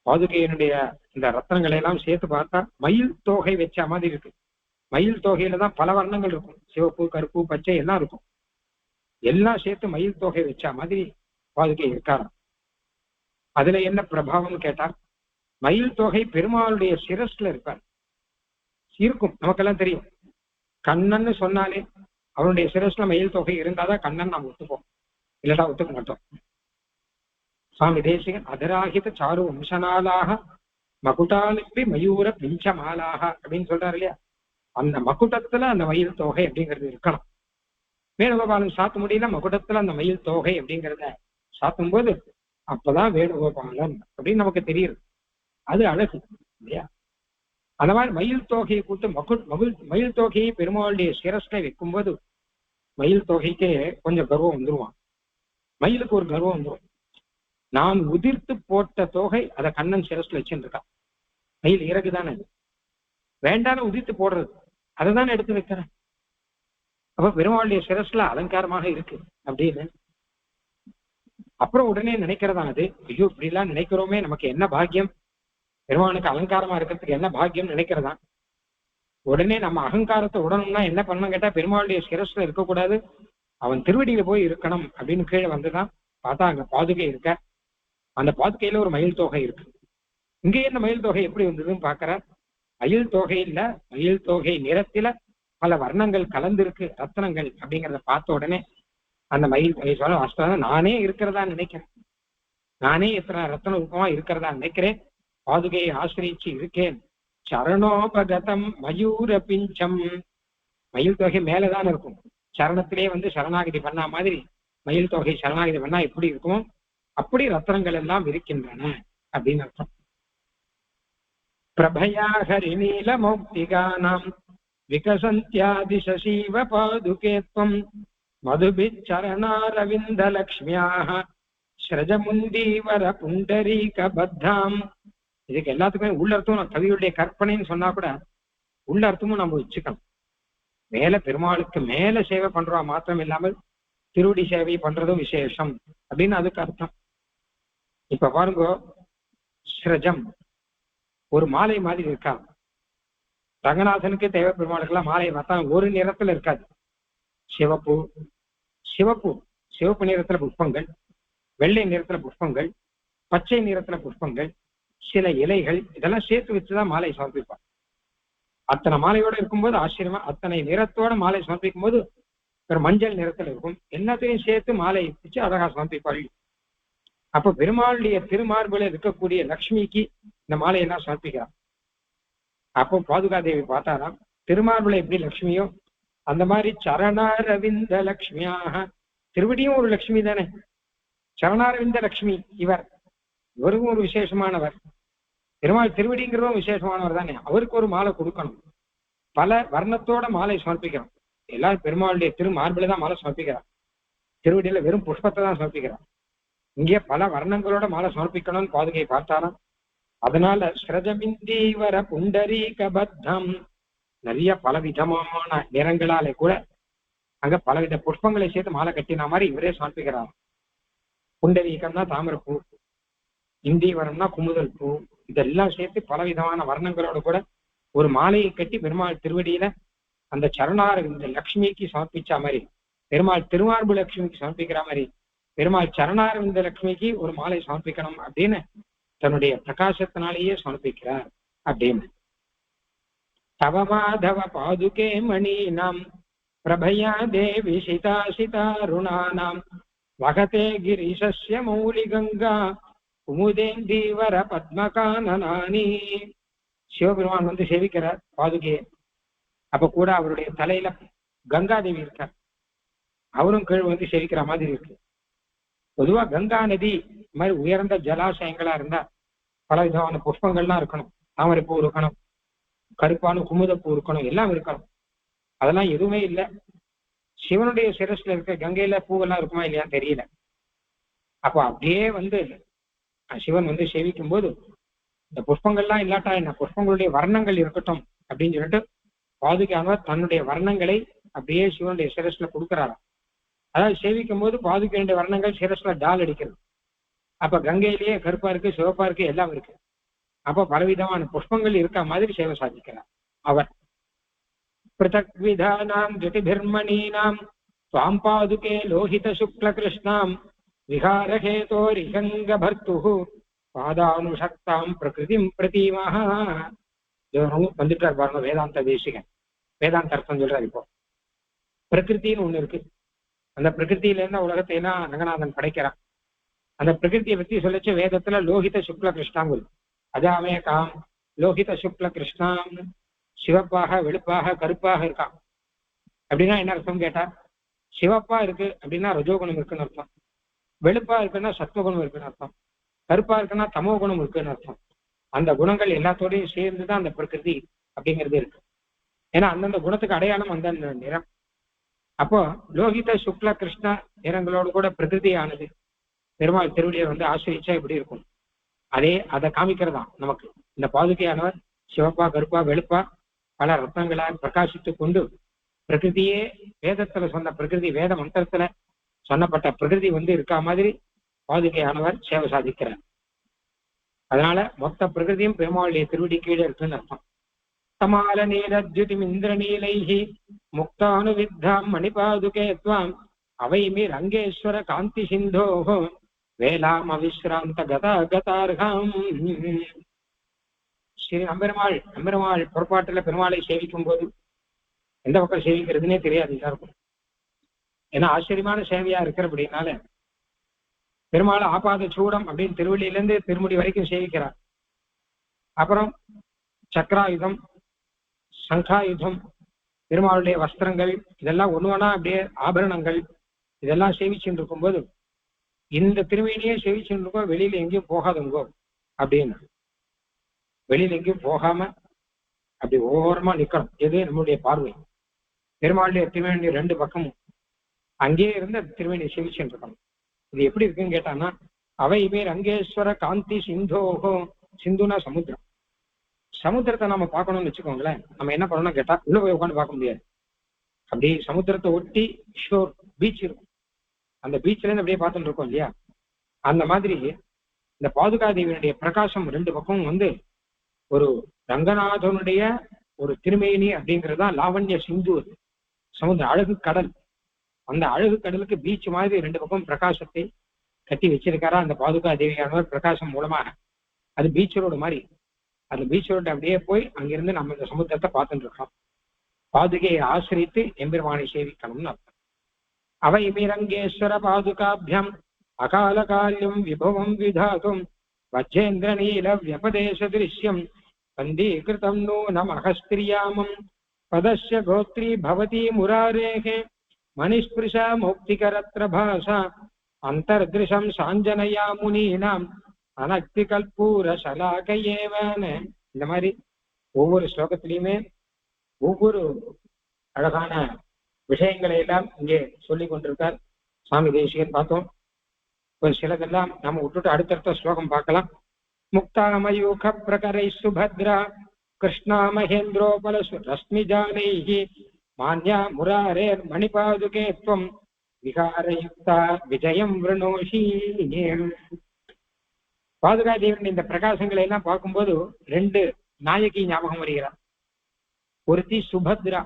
பாதுகையினுடைய இந்த ரத்னங்களை எல்லாம் சேர்த்து பார்த்தா மயில் தோகை வச்ச மாதிரி இருக்கு. மயில் தொகையில தான் பல வர்ணங்கள் இருக்கும், சிவப்பு கருப்பு பச்சை எல்லாம் இருக்கும். எல்லாம் சேர்த்து மயில் தொகை வச்ச மாதிரி பாதுகை இருக்காராம். அதுல என்ன பிரபாவம்னு கேட்டா, மயில் தொகை பெருமாளுடைய சிரஸ்ல இருக்கார் இருக்கும். நமக்கெல்லாம் தெரியும், கண்ணன்னு சொன்னாலே அவருடைய சிரஸ்ல மயில் தொகை இருந்தாதான் கண்ணன் நாம் ஒத்துப்போம், இல்லடா ஒத்துக்க மாட்டோம். சுவாமி தேசிகன் அதராகித சாரு வம்சநாளாக மகுடாலுப்பி மயூர பிஞ்சமாலாக அப்படின்னு சொல்றாரு இல்லையா. அந்த மகுடத்துல அந்த மயில் தொகை அப்படிங்கிறது இருக்கணும். வேணுகோபாலன் சாத்த முடியல, மகுடத்துல அந்த மயில் தொகை அப்படிங்கிறத சாத்தும் போது அப்பதான் வேணுகோபாலன் அப்படின்னு நமக்கு தெரியுது. அது அழகு இல்லையா. அந்த மாதிரி மயில் தொகையை கூட்டு மயில் தொகையை பெருமாளுடைய சிரஸ்ல வைக்கும்போது மயில் தொகைக்கே கொஞ்சம் கர்வம் வந்துருவான். மயிலுக்கு ஒரு கர்வம் வந்துடும். நான் உதிர்த்து போட்ட தொகை அதை கண்ணன் சிரஸ்ல வச்சுட்டு இருக்கான். மயில் இறகுதானே, வேண்டான உதிர்த்து போடுறது, அதை தானே எடுத்து வைக்கிறேன். அப்ப பெருமாளுடைய சிரஸ்ல அலங்காரமாக இருக்கு அப்படின்னு அப்புறம் உடனே நினைக்கிறதா, அது ஐயோ இப்படி எல்லாம் நினைக்கிறோமே, நமக்கு என்ன பாக்கியம், பெருமானுக்கு அலங்காரமா இருக்கிறதுக்கு என்ன பாக்கியம் நினைக்கிறதா. உடனே நம்ம அகங்காரத்தை உடனும்னா என்ன பண்ணணும் கேட்டா, பெருமாளுடைய சிரஸ்ல இருக்கக்கூடாது, அவன் திருவடியில போய் இருக்கணும் அப்படின்னு கீழே வந்துதான் பார்த்தா அங்க பாதுகை இருக்க. அந்த பாதுகையில ஒரு மயில் தொகை இருக்கு. இங்கே என்ன மயில் தொகை எப்படி வந்ததுன்னு பாக்குற, மயில் தொகை இல்ல, மயில் தொகை நிறத்தில பல வர்ணங்கள் கலந்திருக்கு, ரத்னங்கள் அப்படிங்கிறத பார்த்த உடனே அந்த மயில் தொகை சொல்ல வாஸ்தவம் நானே இருக்கிறதா நினைக்கிறேன், நானே எத்தனை ரத்ன ரூபமா இருக்கிறதா நினைக்கிறேன், பாதுகையை ஆசிரியிச்சு இருக்கேன். சரணோபகதம் மயூர பிஞ்சம், மயில் தொகை மேலதான் இருக்கும், சரணத்திலே வந்து சரணாகதி பண்ணா மாதிரி மயில் தொகை சரணாகதி பண்ணா எப்படி இருக்கும், அப்படி ரத்னங்கள் எல்லாம் இருக்கின்றன அப்படின்னு அர்த்தம். பிரபயா ஹரிநீல மௌக்திகானாம் விகசந்தியாதிசீவ பாதுகேத்வம் மதுபிச்சரணாரவிந்த லக்ஷ்மியாக ஸ்ரஜமுண்டீவர புண்டரீக பத்தாம். இதுக்கு எல்லாத்துக்குமே உள்ளர்த்தம் கவியுடைய கற்பனைன்னு சொன்னா கூட உள்ளர்த்தமும் நம்ம வச்சுக்கணும். மேல பெருமாளுக்கு மேல சேவை பண்றோம் மாத்திரம் இல்லாமல் திருவடி சேவை பண்றதும் விசேஷம் அப்படின்னு அதுக்கு அர்த்தம். இப்ப பாருங்க, ஸ்ரஜம் ஒரு மாலை மாதிரி இருக்கா. ரங்கநாதனுக்கு தேவ பெருமாளுக்கெல்லாம் மாலை பார்த்தா ஒரு நிறத்துல இருக்காது. சிவப்பு சிவப்பு சிவப்பு நிறத்துல புஷ்பங்கள், வெள்ளை நிறத்துல புஷ்பங்கள், பச்சை நிறத்துல புஷ்பங்கள், சில இலைகள், இதெல்லாம் சேர்த்து வச்சுதான் மாலை சமர்ப்பிப்பார். அத்தனை மாலையோட இருக்கும்போது ஆச்சரியமா, அத்தனை நிறத்தோட மாலை சமர்ப்பிக்கும் போது ஒரு மஞ்சள் நிறத்துல இருக்கும், எல்லாத்தையும் சேர்த்து மாலை வச்சு அழகா சமர்ப்பிப்பார்கள். அப்ப பெருமாளுடைய திருமார்புல இருக்கக்கூடிய லக்ஷ்மிக்கு இந்த மாலையெல்லாம் சமர்ப்பிக்கிறான். அப்போ பாதுகாதேவி பார்த்தாராம், திருமார்புல எப்படி லக்ஷ்மியோ அந்த மாதிரி சரணாரவிந்த லக்ஷ்மியாக, திருவடியும் ஒரு லக்ஷ்மி தானே, சரணாரவிந்த லக்ஷ்மி இவருக்கும் ஒரு விசேஷமானவர். பெருமாள் திருவடிங்கிறதும் விசேஷமானவர் தானே, அவருக்கு ஒரு மாலை கொடுக்கணும். பல வர்ணத்தோட மாலை சமர்ப்பிக்கிறோம். எல்லாரும் பெருமாளுடைய திருமார்புல தான் மாலை சமர்ப்பிக்கிறார், திருவடியில வெறும் புஷ்பத்தை தான் சமர்ப்பிக்கிறார். இங்கே பல வர்ணங்களோட மாலை சமர்ப்பிக்கணும்னு பாதுகை பார்த்தாராம். அதனால ஸ்ரஜமிந்தீவர புண்டரீக பத்தம், நிறைய பலவிதமான நிறங்களாலே கூட அங்க பலவித புஷ்பங்களை சேர்த்து மாலை கட்டின மாதிரி இவரே சமர்ப்பிக்கிறார். புண்டரீகம்னா தாமரைப்பூ, இந்தீவரம்னா குமுதல் பூ, இதெல்லாம் சேர்த்து பலவிதமான வர்ணங்களோட கூட ஒரு மாலையை கட்டி பெருமாள் திருவடியில அந்த சரணார இந்த லக்ஷ்மிக்கு சமர்ப்பிச்ச மாதிரி, பெருமாள் திருமார்பு லட்சுமிக்கு சமர்ப்பிக்கிற மாதிரி பெருமாள் சரணாரவிந்த லட்சுமிக்கு ஒரு மாலை சமர்ப்பிக்கணும் அப்படின்னு தன்னுடைய பிரகாசத்தினாலேயே சமர்ப்பிக்கிறார் அப்படின்னு. தவ மாதவ பாதுகே மணி நாம் பிரபயா தேவி சிதாசிதாருணானாம் வகதே கிரிசஸ்ய மௌலி கங்கா குமுதேந்தீவர பத்மகானனானி. சிவபெருமான் வந்து சேவிக்கிறார் பாதுகையை. அப்ப கூட அவருடைய தலையில கங்காதேவி இருக்கார். அவரும் கீழ் வந்து சேவிக்கிற மாதிரி இருக்கு. பொதுவா கங்கா நதி இந்த மாதிரி உயர்ந்த ஜலாசயங்களா இருந்தா பல விதமான புஷ்பங்கள்லாம் இருக்கணும். தாமரைப்பூ இருக்கணும், கருப்பான குமுதப்பூ இருக்கணும், எல்லாம் இருக்கணும். அதெல்லாம் எதுவுமே இல்லை. சிவனுடைய சிரஸ்ல இருக்க கங்கையில பூவெல்லாம் இருக்குமா இல்லையா தெரியல. அப்போ அப்படியே வந்து சிவன் வந்து சேவிக்கும் போது இந்த புஷ்பங்கள்லாம் இல்லாட்டா என்ன, புஷ்பங்களுடைய வர்ணங்கள் இருக்கட்டும் அப்படின்னு சொல்லிட்டு பாதுகையானவர் தன்னுடைய வர்ணங்களை அப்படியே சிவனுடைய சிரஸ்ல கொடுக்கிறாராம். அதாவது சேவிக்கும் போது பாதுகையுடைய வர்ணங்கள் சிரஸ்ல டால் அடிக்கிறது. அப்ப கங்கையிலேயே கருப்பா இருக்கு, சிவப்பா இருக்கு, எல்லாம் இருக்கு. அப்ப பலவிதமான புஷ்பங்கள் இருக்க மாதிரி சேவை சாதிக்கிறார் அவர். பிருத்தக் விதானாம் ஜதிபிர்மணீனாம் ஸ்வாம் பாதுகே லோஹித சுக்ல கிருஷ்ணாம் விஹாரஹேதோரிகங்க பர்த்துஹு பாதானுஷக்தாம் பிரகிருதிம் பிரதீமஹ. வந்துட்டார் பாருங்க வேதாந்த தேசிகன். வேதாந்த அர்த்தம் சொல்றாரு. இப்போ பிரகிருத்தின்னு ஒண்ணு இருக்கு. அந்த பிரகிருத்தில இருந்து உலகத்தை எல்லாம் ரங்கநாதன் படைக்கிறான். அந்த பிரகிருத்தியை பத்தி சொல்லிச்சு வேதத்துல லோகித சுக்ல கிருஷ்ணாங்க அதாமே காம் லோகித சுக்ல கிருஷ்ணாம், சிவப்பாக வெளுப்பாக கருப்பாக இருக்கான். அப்படின்னா என்ன அர்த்தம் கேட்டா, சிவப்பா இருக்கு அப்படின்னா ரஜோகுணம் இருக்குன்னு அர்த்தம், வெளுப்பா இருக்குன்னா சத்வகுணம் இருக்குன்னு அர்த்தம், கருப்பா இருக்குன்னா தமோ குணம் இருக்குன்னு அர்த்தம். அந்த குணங்கள் எல்லாத்தோடையும் சேர்ந்துதான் அந்த பிரகிருதி அப்படிங்கிறது இருக்கு. ஏன்னா அந்தந்த குணத்துக்கு அடையாளம் அந்தந்த நிறம். அப்போ லோகித சுக்ல கிருஷ்ண நிறங்களோடு கூட பிரகிருதியானது பெருமாள் திருவடியை வந்து ஆசிரிச்சா எப்படி இருக்கும், அதை காமிக்கிறதா நமக்கு. இந்த பாதுகையானவர் சிவப்பா கருப்பா வெளுப்பா பல ரத்னங்களால் பிரகாசித்து கொண்டு பிரகிருதியே வேதத்துல சொன்ன பிரகிருதி, வேத மந்திரத்துல சொன்னப்பட்ட பிரகிருதி வந்து இருக்கா மாதிரி பாதுகையானவர் சேவை சாதிக்கிறார். அதனால மொத்த பிரகிருதியும் பெருமாளுடைய திருவடி கீழே இருக்குன்னு அர்த்தம். தமால நீரத்யுதிம் இந்திரநீலைஹி முக்தானுவித்தாம் மணிபாதுகே துவாம் அவைமி ரங்கேஸ்வர காந்தி சிந்தோஹோ வேலாம் அவிஸ்ராந்த கதார்காம். ஸ்ரீ நம்பெருமாள் புறப்பாட்டுல பெருமாளை சேவிக்கும் போது எந்த பக்கம் சேவிக்கிறதுனே தெரியாது எல்லாருக்கும். ஏன்னா ஆச்சரியமான சேவையா இருக்கிறபடினால பெருமாள் ஆபாத சூடம் அப்படின்னு திருவள்ளியிலிருந்து திருமுடி வரைக்கும் சேவிக்கிறார். அப்புறம் சக்கராயுதம், சங்காயுதம், பெருமாளுடைய வஸ்திரங்கள், இதெல்லாம் ஒண்ணுவனா அப்படியே ஆபரணங்கள் இதெல்லாம் சேவிச்சுட்டு இருக்கும்போது இந்த திருமேனியே சேவிச்சுட்டு இருக்கோம், வெளியில எங்கேயும் போகாதுங்கோ அப்படின்னு. வெளியில எங்கேயும் போகாம அப்படி ஓரமா நிக்கணும். எது நம்மளுடைய பார்வை பெருமாளுடைய திருமேனி ரெண்டு பக்கமும் அங்கேயே இருந்து அந்த திருமேனியை சேவிச்சுட்டு இருக்கணும். இது எப்படி இருக்குன்னு கேட்டான்னா, அவைமே ரங்கேஸ்வர காந்தி சிந்தோகோ. சிந்துனா சமுத்திரம். சமுத்திரத்தை நம்ம பார்க்கணும்னு வச்சுக்கோங்களேன், நம்ம என்ன பண்ணணும்னு கேட்டா உள்ள போய் உட்காந்து பார்க்க முடியாது. அப்படி சமுத்திரத்தை ஒட்டி ஷோர் பீச் இருக்கும். அந்த பீச்ல இருந்து அப்படியே பார்த்துட்டு இருக்கோம் இல்லையா, அந்த மாதிரி இந்த பாதுகாதேவியினுடைய பிரகாசம் ரெண்டு பக்கமும் வந்து ஒரு ரங்கநாதனுடைய ஒரு திருமேனி அப்படிங்கிறதா லாவண்ய சிந்து சமுத்திரம், அழகு கடல். அந்த அழகு கடலுக்கு பீச் மாதிரி ரெண்டு பக்கம் பிரகாசத்தை கட்டி வச்சிருக்காரா அந்த பாதுகாதேவியானவர். பிரகாசம் மூலமாக அது பீச் ரோடு மாதிரி, அந்த பீச் ரோடு அப்படியே போய் அங்கிருந்து நம்ம இந்த சமுத்திரத்தை பார்த்துட்டு இருக்கோம். பாதுகையை ஆசிரித்து எம்பெருமானை சேவிக்கணும்னு அர்த்தம். அவை ரங்கேஸ்வர பாதுகாபியம் அகால காரியம் விபவம் விதாதும் வஜ்ஜேந்திர நீல வியபதேச திருஷ்யம் பந்தீகிருதம் நூனம் அகஸ்திரியாமம் பதஸ்ய கோத்ரி பவதி முராரேகே மணிஸ்பிருஷா மௌக்திகரத்ர பாஷா அந்தர்திருஷம் சாஞ்சனயா முனீனாம் அனக்தி கல்பூர சலாகையேவன. இந்த மாதிரி ஒவ்வொரு ஸ்லோகத்திலையுமே ஒவ்வொரு அழகான விஷயங்களை எல்லாம் இங்கே சொல்லி கொண்டிருக்கார் சுவாமி தேசிகன். பார்த்தோம். ஒரு சிலதெல்லாம் நம்ம விட்டுட்டு அடுத்தடுத்த ஸ்லோகம் பார்க்கலாம். முக்தாமயூக பிரகரை சுபத்ரா கிருஷ்ணா மகேந்திரோபல ரஸ்மிஜானைஹி மான்யா முராரேர் மணிபாதுகே த்வம் விகாரயுக்தா விஜயம் விருணோஷி. பாதுகாதேவின் இந்த பிரகாசங்களை எல்லாம் பார்க்கும்போது ரெண்டு நாயகி ஞாபகம் வருகிறார். ஒருத்தி சுபத்ரா,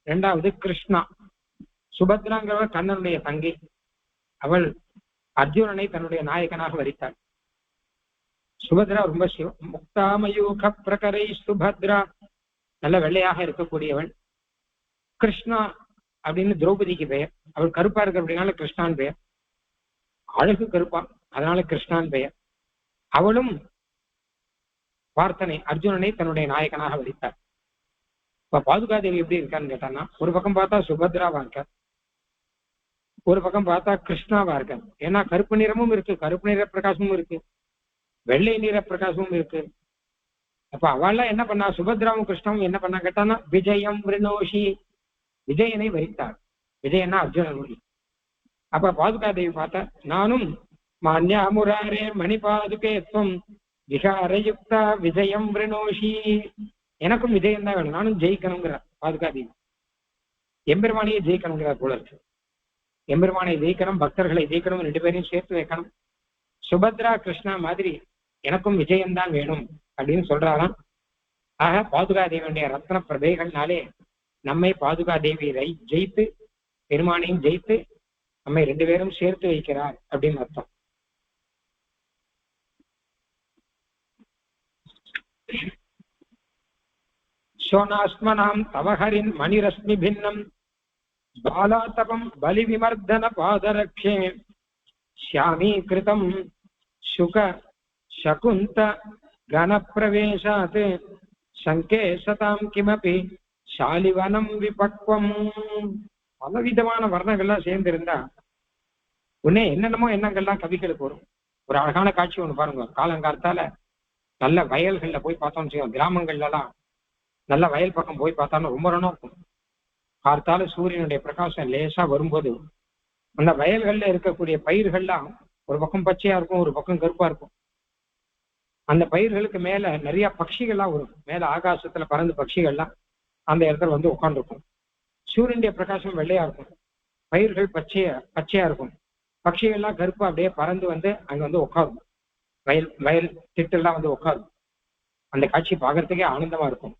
இரண்டாவது கிருஷ்ணா. சுபத்ராங்கிறவர் கண்ணனுடைய தங்கை. அவள் அர்ஜுனனை தன்னுடைய நாயகனாக வரித்தாள். சுபத்ரா ரொம்ப முக்தாமயூக பிரகரை சுபத்ரா, நல்ல வெள்ளையாக இருக்கக்கூடியவள். கிருஷ்ணா அப்படின்னு திரௌபதிக்கு பெயர். அவள் கருப்பா இருக்க அப்படின்னால கிருஷ்ணான் பெயர். அழகு கருப்பா, அதனால கிருஷ்ணான் பெயர். அவளும் பார்த்தனை அர்ஜுனனை தன்னுடைய நாயகனாக வதித்தார். இப்ப பாதுகாதேவி எப்படி இருக்கான்னு கேட்டான்னா, ஒரு பக்கம் பார்த்தா சுபத்ராவா இருக்கார், ஒரு பக்கம் பார்த்தா கிருஷ்ணாவா இருக்கார். ஏன்னா கருப்பு நிறமும் இருக்கு, கருப்பு நிற பிரகாசமும் இருக்கு, வெள்ளை நிற பிரகாசமும் இருக்கு. அப்ப அவள்லாம் என்ன பண்ணா, சுபத்ராவும் கிருஷ்ணாவும் என்ன பண்ணா கேட்டானா, விஜயம் விருணோஷி, விஜயனை வரித்தார். விஜயன்னா அர்ஜுனன். அப்ப பாதுகாதேவி பார்த்தா, நானும் மான்யா முராரே மணிபாதுகேத்வம் விகாரயுக்தா விஜயம் விருணோஷி, எனக்கும் விஜயம் தான் வேணும், நானும் ஜெயிக்கணுங்கிறார் பாதுகாதேவி. எம்பெருமானையே ஜெயிக்கணுங்கிறார் போல இருக்கு. எம்பெருமானை ஜெயிக்கணும், பக்தர்களை ஜெயிக்கணும், ரெண்டு பேரையும் சேர்த்து வைக்கணும். சுபத்ரா கிருஷ்ணா மாதிரி எனக்கும் விஜயம்தான் வேணும் அப்படின்னு சொல்றாராம். ஆக பாதுகாதேவியுடைய ரத்ன பிரபைகள்னாலே நம்மை பாதுகாதேவியை ஜெயித்து, பெருமானையும் ஜெயித்து நம்மை ரெண்டு பேரும் சேர்த்து வைக்கிறார் அப்படின்னு அர்த்தம். சோனாஸ்மனாம் தவஹரின் மணிரஸ்மி பின்னம் பாலாதபம் பலி விமர்தன பாதரக்ஷே ஷியாமீகிருதம் சுக சகுந்த கணப்பிரவேசாத் சங்கேசதாம் கிமபி ஷாலிவனம் விபக்வம். பலவிதமான வர்ணங்கள்லாம் சேர்ந்து இருந்தா உடனே என்னென்னமோ எண்ணங்கள்லாம் கவிகளுக்கு வரும். ஒரு அழகான காட்சி ஒண்ணு பாருங்க. காலங்காலத்தால நல்ல வயல்கள்ல போய் பார்த்தோம்னு வச்சுக்கோங்க, கிராமங்கள்ல எல்லாம் நல்ல வயல் பக்கம் போய் பார்த்தாலும் ரொம்ப ரொம்ப இருக்கும். காலத்தால சூரியனுடைய பிரகாசம் லேசா வரும்போது அந்த வயல்கள்ல இருக்கக்கூடிய பயிர்கள்லாம் ஒரு பக்கம் பச்சையா இருக்கும், ஒரு பக்கம் கருப்பா இருக்கும். அந்த பயிர்களுக்கு மேல நிறைய பட்சிகள்லாம் வரும். மேல ஆகாசத்துல பறந்து பட்சிகள்லாம் அந்த இடத்துல வந்து உட்காந்துருக்கும். சூரியனுடைய பிரகாசம் வெள்ளையா இருக்கும், பயிர்கள் பச்சையா இருக்கும், பட்சிகள்லாம் கருப்பா அப்படியே பறந்து வந்து அங்க வந்து உட்காரும். வயல் திட்டெல்லாம் வந்து உட்காரும். அந்த காட்சி பார்க்கறதுக்கே ஆனந்தமா இருக்கும்.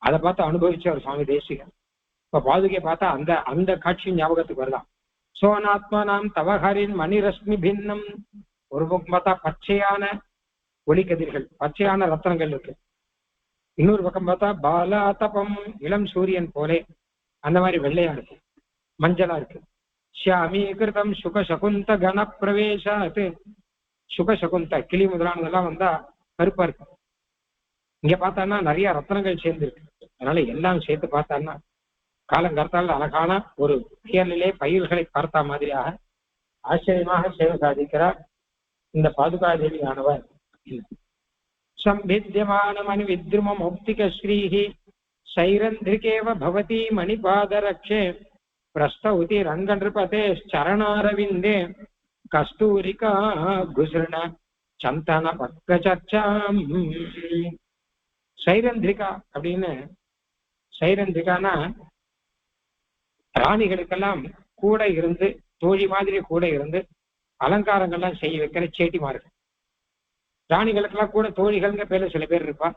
அதை பார்த்து அனுபவிச்ச ஒரு சுவாமி தேசிகன். இப்ப பாதுகையை பார்த்தா அந்த அந்த காட்சி ஞாபகத்துக்கு வரலாம். சோனாத்மனாம் தவஹரின் மணிரஸ்மி பின்னம், ஒரு பக்கம் பார்த்தா பச்சையான ஒளிக்கதிர்கள், பச்சையான ரத்னங்கள் இருக்கு. இன்னொரு பக்கம் பார்த்தா பாலாதபம், இளம் சூரியன் போலே அந்த மாதிரி வெள்ளையா இருக்கு, மஞ்சளா இருக்கு. ஷியாமீகிருதம் சுக சகுந்த கண பிரவேசாத், சுக சகுந்த கிளி முதலானதெல்லாம் வந்தா கருப்பா இருக்கு. இங்க பார்த்தான்னா நிறைய ரத்னங்கள் சேர்ந்து இருக்கு. அதனால எல்லாம் சேர்த்து பார்த்தான்னா காலங்காலத்தால் அழகான ஒரு உயர்நிலை பயிர்களை பார்த்தா மாதிரியாக ஆச்சரியமாக சேவை சாதிக்கிறார் இந்த பாதுகாதேவி ஆனவர். சம்பித்தியமான மணி வித்ரும மௌக்திக ஸ்ரீஹி சைரந்திரிகேவ பவதி மணிபாதரக்ஷே பிரஸ்தௌதி ரங்கநிருபதே சரணாரவிந்தே கஸ்தூரிகா குஸ்ருண சந்தன பக்க சர்ச்சாம். சைரந்திரிகா அப்படின்னு, சைரந்திரிகானா ராணிகளுக்கெல்லாம் கூட இருந்து, தோழி மாதிரி கூட இருந்து அலங்காரங்கள்லாம் செய்ய வைக்கிற சேட்டிமார்கள். ராணிகளுக்கெல்லாம் கூட தோழிகள்ங்க பேர்ல சில பேர் இருப்பா,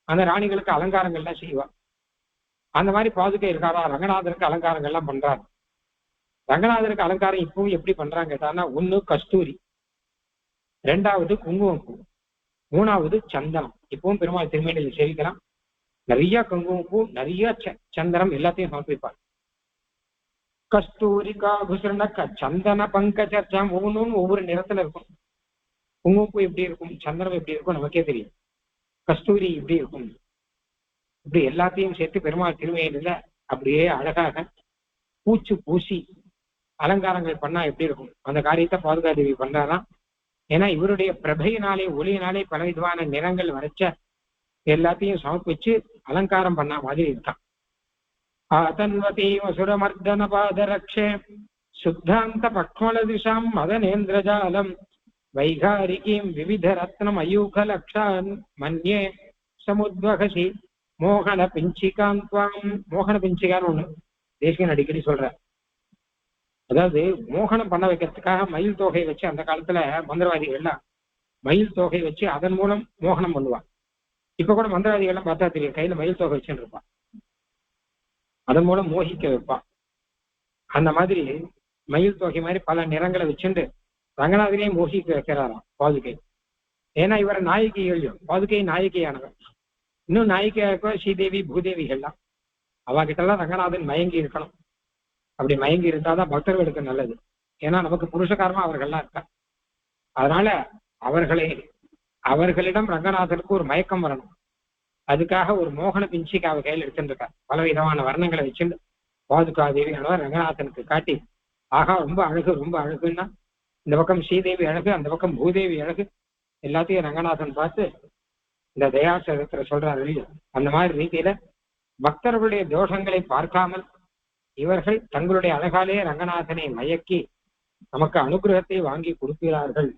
அந்த ராணிகளுக்கு அலங்காரங்கள்லாம் செய்வா. அந்த மாதிரி பாதுகை இருக்காரா, ரங்கநாதருக்கு அலங்காரங்கள்லாம் பண்றாரு. ரங்கநாதருக்கு அலங்காரம் இப்பவும் எப்படி பண்றாங்க கேட்டான்னா, ஒண்ணு கஸ்தூரி, ரெண்டாவது குங்குமப்பூ, மூணாவது சந்தனம். இப்பவும் பெருமாள் திருமேனியில் சேவிக்கலாம். நிறைய குங்குமப்பூ, நிறைய சந்தனம் எல்லாத்தையும் சமர்ப்பிப்பார். கஸ்தூரிகா குஸ்ருண சந்தன பங்க சர்ச்சாம், ஒவ்வொன்றும் ஒவ்வொரு நிறத்துல இருக்கும். குங்குமப்பூ எப்படி இருக்கும், சந்தனம் எப்படி இருக்கும் நமக்கே தெரியும். கஸ்தூரி இப்படி இருக்கும். இப்படி எல்லாத்தையும் சேர்த்து பெருமாள் திருமேனியில அப்படியே அழகாக பூச்சு பூசி அலங்காரங்கள் பண்ணா எப்படி இருக்கும், அந்த காரியத்தை பாதுகாதேவி பண்றாராம். ஏன்னா இவருடைய பிரபையினாலே ஒளியினாலே பல விதமான நிறங்கள் வரைச்ச எல்லாத்தையும் சமர்ப்பிச்சு அலங்காரம் பண்ண மாதிரி இருக்கான். ஆதன்வதி வசுரமர்தன பாதரக்ஷே சுத்தாந்த பக்மல திசாம் மதனேந்திரஜாலம் வைகாரிகீம் விவித ரத்னம் அயூக லக்ஷான் மன்யே சமுத்வகசி மோகன பிஞ்சிகான் துவாம். மோகன பிஞ்சிகான்னு ஒண்ணு தேசிகன் அடிக்கடி சொல்ற. அதாவது மோகனம் பண்ண வைக்கிறதுக்காக மயில் தொகை வச்சு அந்த காலத்துல மந்திரவாதிகள்லாம் மயில் தொகை வச்சு அதன் மூலம் மோகனம் பண்ணுவான். இப்ப கூட மந்திரவாதிகள்லாம் பார்த்தா தெரியும், கையில மயில் தொகை வச்சுன்னு இருப்பான், அதன் மூலம் மோகிக்க வைப்பான். அந்த மாதிரி மயில் தொகை மாதிரி பல நிறங்களை வச்சுட்டு ரங்கநாதனையும் மோகிக்க வைக்கிறாராம் பாதுகை. ஏன்னா இவரை நாயகி எழுதியும், பாதுகை நாயகியானவர். இன்னும் நாயகியாக ஸ்ரீதேவி பூதேவிகள்லாம் அவகிட்டெல்லாம் ரங்கநாதன் மயங்கி இருக்கணும். அப்படி மயங்கி இருந்தாதான் பக்தர்களுக்கு நல்லது. ஏன்னா நமக்கு புருஷகாரமா அவர்கள்லாம் இருக்கா. அதனால அவர்களிடம் ரங்கநாதனுக்கு ஒரு மயக்கம் வரணும். அதுக்காக ஒரு மோகன பிஞ்சிக்கு அவ கையில் எடுத்துட்டு இருக்கா. பல விதமான வர்ணங்களை வச்சுட்டு பாதுகாதேவி அளவு ரங்கநாதனுக்கு காட்டி, ஆகா ரொம்ப அழகு ரொம்ப அழகுன்னா இந்த பக்கம் ஸ்ரீதேவி அழகு, அந்த பக்கம் பூதேவி அழகு, எல்லாத்தையும் ரங்கநாதன் பார்த்து இந்த தயாசரத்துல சொல்றாரு இல்லையா, அந்த மாதிரி ரீதியில பக்தர்களுடைய தோஷங்களை பார்க்காமல் இவர்கள் தங்களுடைய அழகாலே ரங்கநாதனை மயக்கி நமக்கு அனுகிரகத்தை வாங்கி கொடுக்கிறார்கள்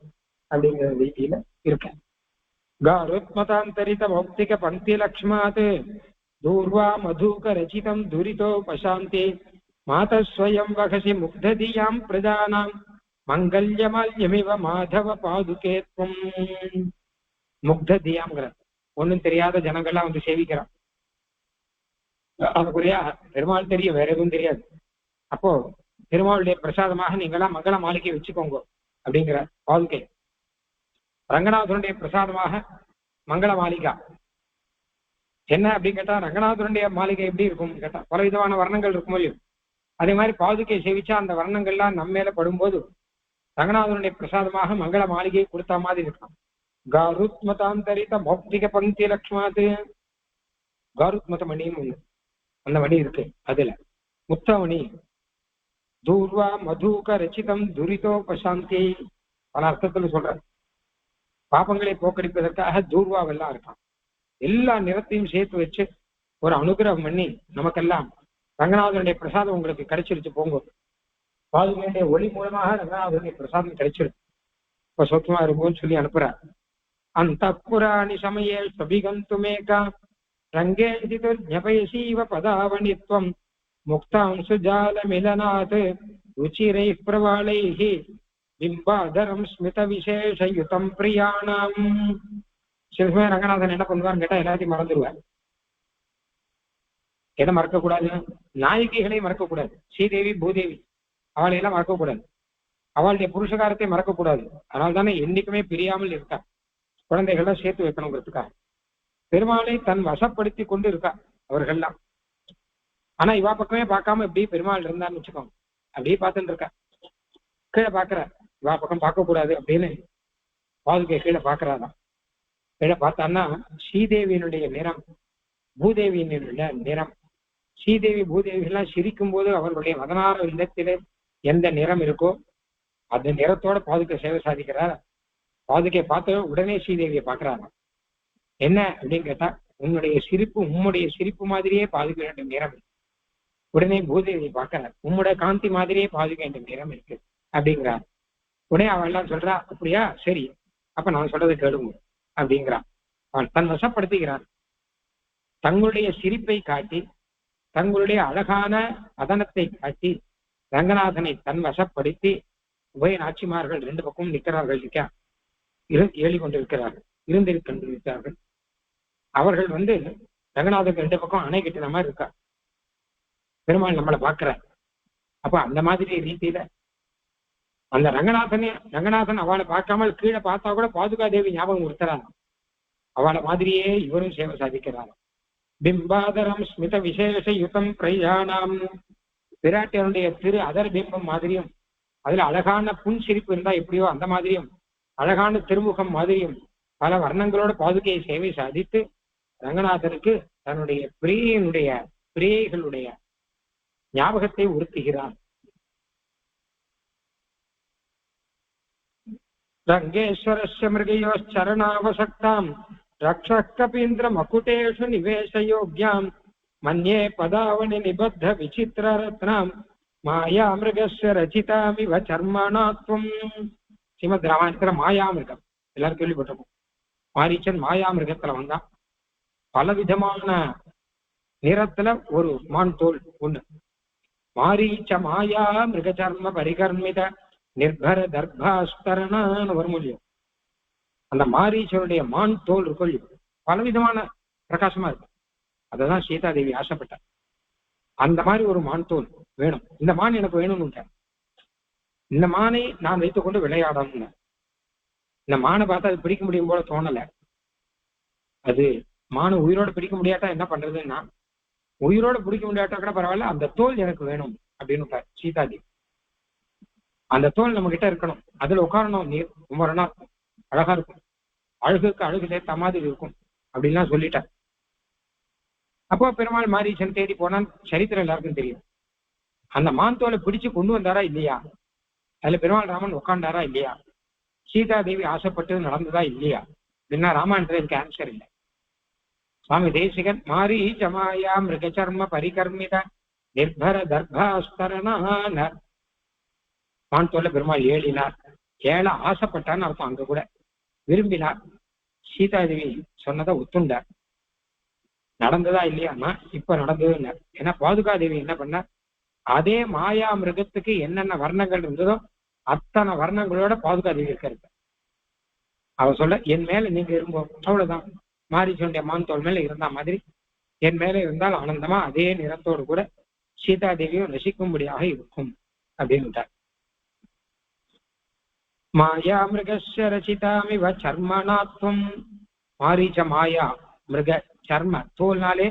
அப்படிங்கிற ரீதியில இருக்க. காருத்மதாந்தரித பௌக்திக பங்கி லக்ஷ்மாத் தூர்வா மதூக ரச்சிதம் துரிதோ பசாந்தி மாதஸ்வயம் வகசி முக்ததியாம் பிரஜானாம் மங்கல்யமால்யமிவ மாதவ பாதுகேத்வம். முக்ததியாம்ங்கிற ஒன்னும் தெரியாத ஜனங்கள்லாம் வந்து சேவிக்கிறான். அதுக்குரிய பெருமாள் தெரியும், வேற எதுவும் தெரியாது. அப்போ பெருமாளுடைய பிரசாதமாக நீங்களாம் மங்கள மாளிகை வச்சுக்கோங்க அப்படிங்கிற பாதுகை. ரங்கநாதனுடைய பிரசாதமாக மங்கள மாளிகா என்ன அப்படின்னு கேட்டா, ரங்கநாதனுடைய மாளிகை எப்படி இருக்கும் கேட்டா பல விதமான வர்ணங்கள் இருக்கும் இல்லையோ, அதே மாதிரி பாதுகை சேவிச்சா அந்த வர்ணங்கள்லாம் நம்ம மேல படும்போது ரங்கநாதனுடைய பிரசாதமாக மங்கள மாளிகை கொடுத்த மாதிரி இருக்கும். காருத்மதாந்தரித பௌக்திக பங்கி லக்ஷ்மாத், காருத்மத மணியும் ஒண்ணு, அந்த மணி இருக்கு. அதுல முத்தமணி தூர்வா மதூக ரச்சிதம் துரிதோ பசாந்தி, பல அர்த்தத்துல சொல்ற. பாபங்களை போக்கடிப்பதற்காக தூர்வாவெல்லாம் இருக்கான். எல்லா நிறத்தையும் சேர்த்து வச்சு ஒரு அனுகிரகம் பண்ணி நமக்கெல்லாம் ரங்கநாதனுடைய பிரசாதம் உங்களுக்கு கிடைச்சிருச்சு போங்க, பாதுகையுடைய ஒளி மூலமாக ரங்கநாதனுடைய பிரசாதம் கிடைச்சிருச்சு, இப்ப சொத்தமா இருக்கும்னு சொல்லி அனுப்புறார். அந்த புராணி சமயே சபிகந்துமேகா ரங்கே ஜபயசீவ பதாவணித்வம் முக்தாம்சு ஜால மிலனாத் ருச்சிரை பிரவாளைஹி பிம்பாதரம் ஸ்மித விசேஷயுதம் பிரியாணாம். சில சமயம் ரங்கநாதன் என்ன பண்ணுவான்னு கேட்டா எல்லாத்தையும் மறந்துடுவார். எதை மறக்கக்கூடாது? நாயகிகளை மறக்கக்கூடாது. ஸ்ரீதேவி பூதேவி அவளையெல்லாம் மறக்கக்கூடாது. அவளுடைய புருஷகாரத்தை மறக்கக்கூடாது. அதனால தானே என்னைக்குமே பிரியாமல் இருக்கா. குழந்தைகள்லாம் சேர்த்து வைக்கணுங்கிறதுக்காக பெருமாளை தன் வசப்படுத்தி கொண்டு இருக்கா அவர்கள்லாம். ஆனா இவா பக்கமே பார்க்காம எப்படி பெருமாள் இருந்தான்னு வச்சுக்கோங்க, அப்படியே பார்த்துட்டு இருக்கா. கீழே பாக்குற இவா பக்கம் பார்க்க கூடாது அப்படின்னு பாதுகை கீழே பாக்குறாதான். கீழே பார்த்தான்னா ஸ்ரீதேவியினுடைய நிறம், பூதேவியினுடைய நிறம். ஸ்ரீதேவி பூதேவிகள்லாம் சிரிக்கும் போது அவர்களுடைய வதனார இல்லத்திலே எந்த நிறம் இருக்கோ அந்த நிறத்தோட பாதுகை சேவை சாதிக்கிறார். பாதுகை பார்த்த உடனே ஸ்ரீதேவியை பாக்குறாங்க. என்ன அப்படின்னு கேட்டா, உன்னுடைய சிரிப்பு உம்முடைய சிரிப்பு மாதிரியே பாதுகை என்ற நிறம். உடனே பூதேவியை பார்க்கிறார், உம்முடைய காந்தி மாதிரியே பாதுகை என்ற நிறம் இருக்கு அப்படிங்கிறார். உடனே அவள் எல்லாம் சொல்றா, அப்படியா சரி அப்ப நான் சொல்றதை கேளுங்க அப்படிங்கிறான். அவள் தன் வசப்படுத்துகிறான். தங்களுடைய சிரிப்பை காட்டி தங்களுடைய அழகான வதனத்தை காட்டி ரங்கநாதனை தன் வசப்படுத்தி உபய நாச்சிமார்கள் ரெண்டு பக்கமும் நிற்கிறார்கள். ஏழி கொண்டிருக்கிறார்கள், இருந்திருக்கின்றார்கள். அவர்கள் வந்து ரங்கநாதனுக்கு ரெண்டு பக்கம் அணை கட்டின மாதிரி இருக்கா. பெருமாள் நம்மளை பார்க்கிறார். அப்ப அந்த மாதிரி ரீதியில அந்த ரங்கநாதன் அவளை பார்க்காமல் கீழே பார்த்தா கூட பாதுகாதேவி ஞாபகம் கொடுத்துறாங்க. அவளை மாதிரியே இவரும் சேவை சாதிக்கிறார். பிம்பாதரம் ஸ்மித விசேஷ யுத்தம் பிரயாணம், பிராட்டியனுடைய திரு அதர் பிம்பம் மாதிரியும் அதுல அழகான புன் சிரிப்பு இருந்தா எப்படியோ அந்த மாதிரியும் அழகான திருமுகம் மாதிரியும் பல வர்ணங்களோட பாதுகையை சேவை சாதித்து ரங்கநாதருக்கு தன்னுடைய பிரியைகளுடைய ஞாபகத்தை உறுத்துகிறார். ரங்கேஸ்வரஸ்ய மிருகயோச்சரணாவசக்தாம் ரக்ஷ கபீந்திர மகுடேஷு நிவேசயோக்யாம் மன்யே பதாவணி நிபத்த விசித்திர ரத்னாம் மாயா மிருகஸ்ய ரச்சிதாமிவ சர்மணாத்வம். ஸ்ரீமத் ராமாயணத்துல மாயாமிருகம் எல்லாரும் கேள்விப்பட்டிருக்கோம். மாரீச்சன் மாயாமிருகத்துல வந்தான். பலவிதமான நிறத்துல ஒரு மான் தோல் ஒண்ணு. மாரீச்ச மாயா மிருகச்சர்ம பரிகர்மித நிர்பர தர்பாஸ்தரணான்னு வரும் இல்லையோ, அந்த மாரீச்சனுடைய மான் தோல் இருக்கும், பலவிதமான பிரகாசமா இருக்கு. அததான் சீதாதேவி ஆசைப்பட்டார். அந்த மாதிரி ஒரு மான் தோல் வேணும், இந்த மான் எனக்கு வேணும்னு. இந்த மானை நான் வைத்துக்கொண்டு விளையாடணும்னு. இந்த மானை பார்த்தா அது பிடிக்க முடியும் போல தோணல. அது மானை உயிரோட பிடிக்க முடியாட்டா என்ன பண்றதுன்னா, உயிரோட பிடிக்க முடியாட்டா கூட பரவாயில்ல, அந்த தோல் எனக்கு வேணும் அப்படின்னு சீதாதேவி. அந்த தோல் நம்ம கிட்ட இருக்கணும், அதுல உட்காரணும், நீர் குமரனா அழகா இருக்கும், அழகுக்கு அழகு சேர்த்த மாதிரி இருக்கும் அப்படின்லாம் சொல்லிட்டார். அப்போ பெருமாள் மாரீசன் தேடி போனான். சரித்திரம் எல்லாருக்கும் தெரியும். அந்த மாந்தோலை பிடிச்சு கொண்டு வந்தாரா இல்லையா, அதுல பெருமாள் ராமன் உட்காண்டாரா இல்லையா, சீதாதேவி ஆசைப்பட்டது நடந்ததா இல்லையா அப்படின்னா ராமாயணத்துல எனக்கு ஆன்சர் இல்லை. சுவாமி தேசிகன் மாரீச மாயா மிருகச்சர்ம பரிகர்மித நிர்பர தர்பாஸ்தரணான மான்தோல பெருமாள் ஏழினார். ஏழ ஆசைப்பட்டான்னு அர்த்தம். அங்க கூட விரும்பினார். சீதாதேவி சொன்னதை ஒத்துண்டார். நடந்ததா இல்லையான்னா இப்ப நடந்ததுன்னார். ஏன்னா பாதுகாதேவி என்ன பண்ணார், அதே மாயா மிருகத்துக்கு என்னென்ன வர்ணங்கள் இருந்ததோ அத்தனை வர்ணங்களோட பாதுகாதேவி இருக்காரு. அவ சொல்ல என் மேல நீங்க இருந்தோம் அவ்வளவுதான், மாரீசனுடைய மான்தோல் மேல இருந்த மாதிரி என் மேல இருந்தால் ஆனந்தமா அதே நிறத்தோடு கூட சீதாதேவியும் ரசிக்கும்படியாக இருக்கும் அப்படின்ட்டார். மாயா மிருகஸ்ய ரசிதாமிவ சர்மனாத்வம். மாரீச்ச மாயா மிருக சர்ம தோல்னாலே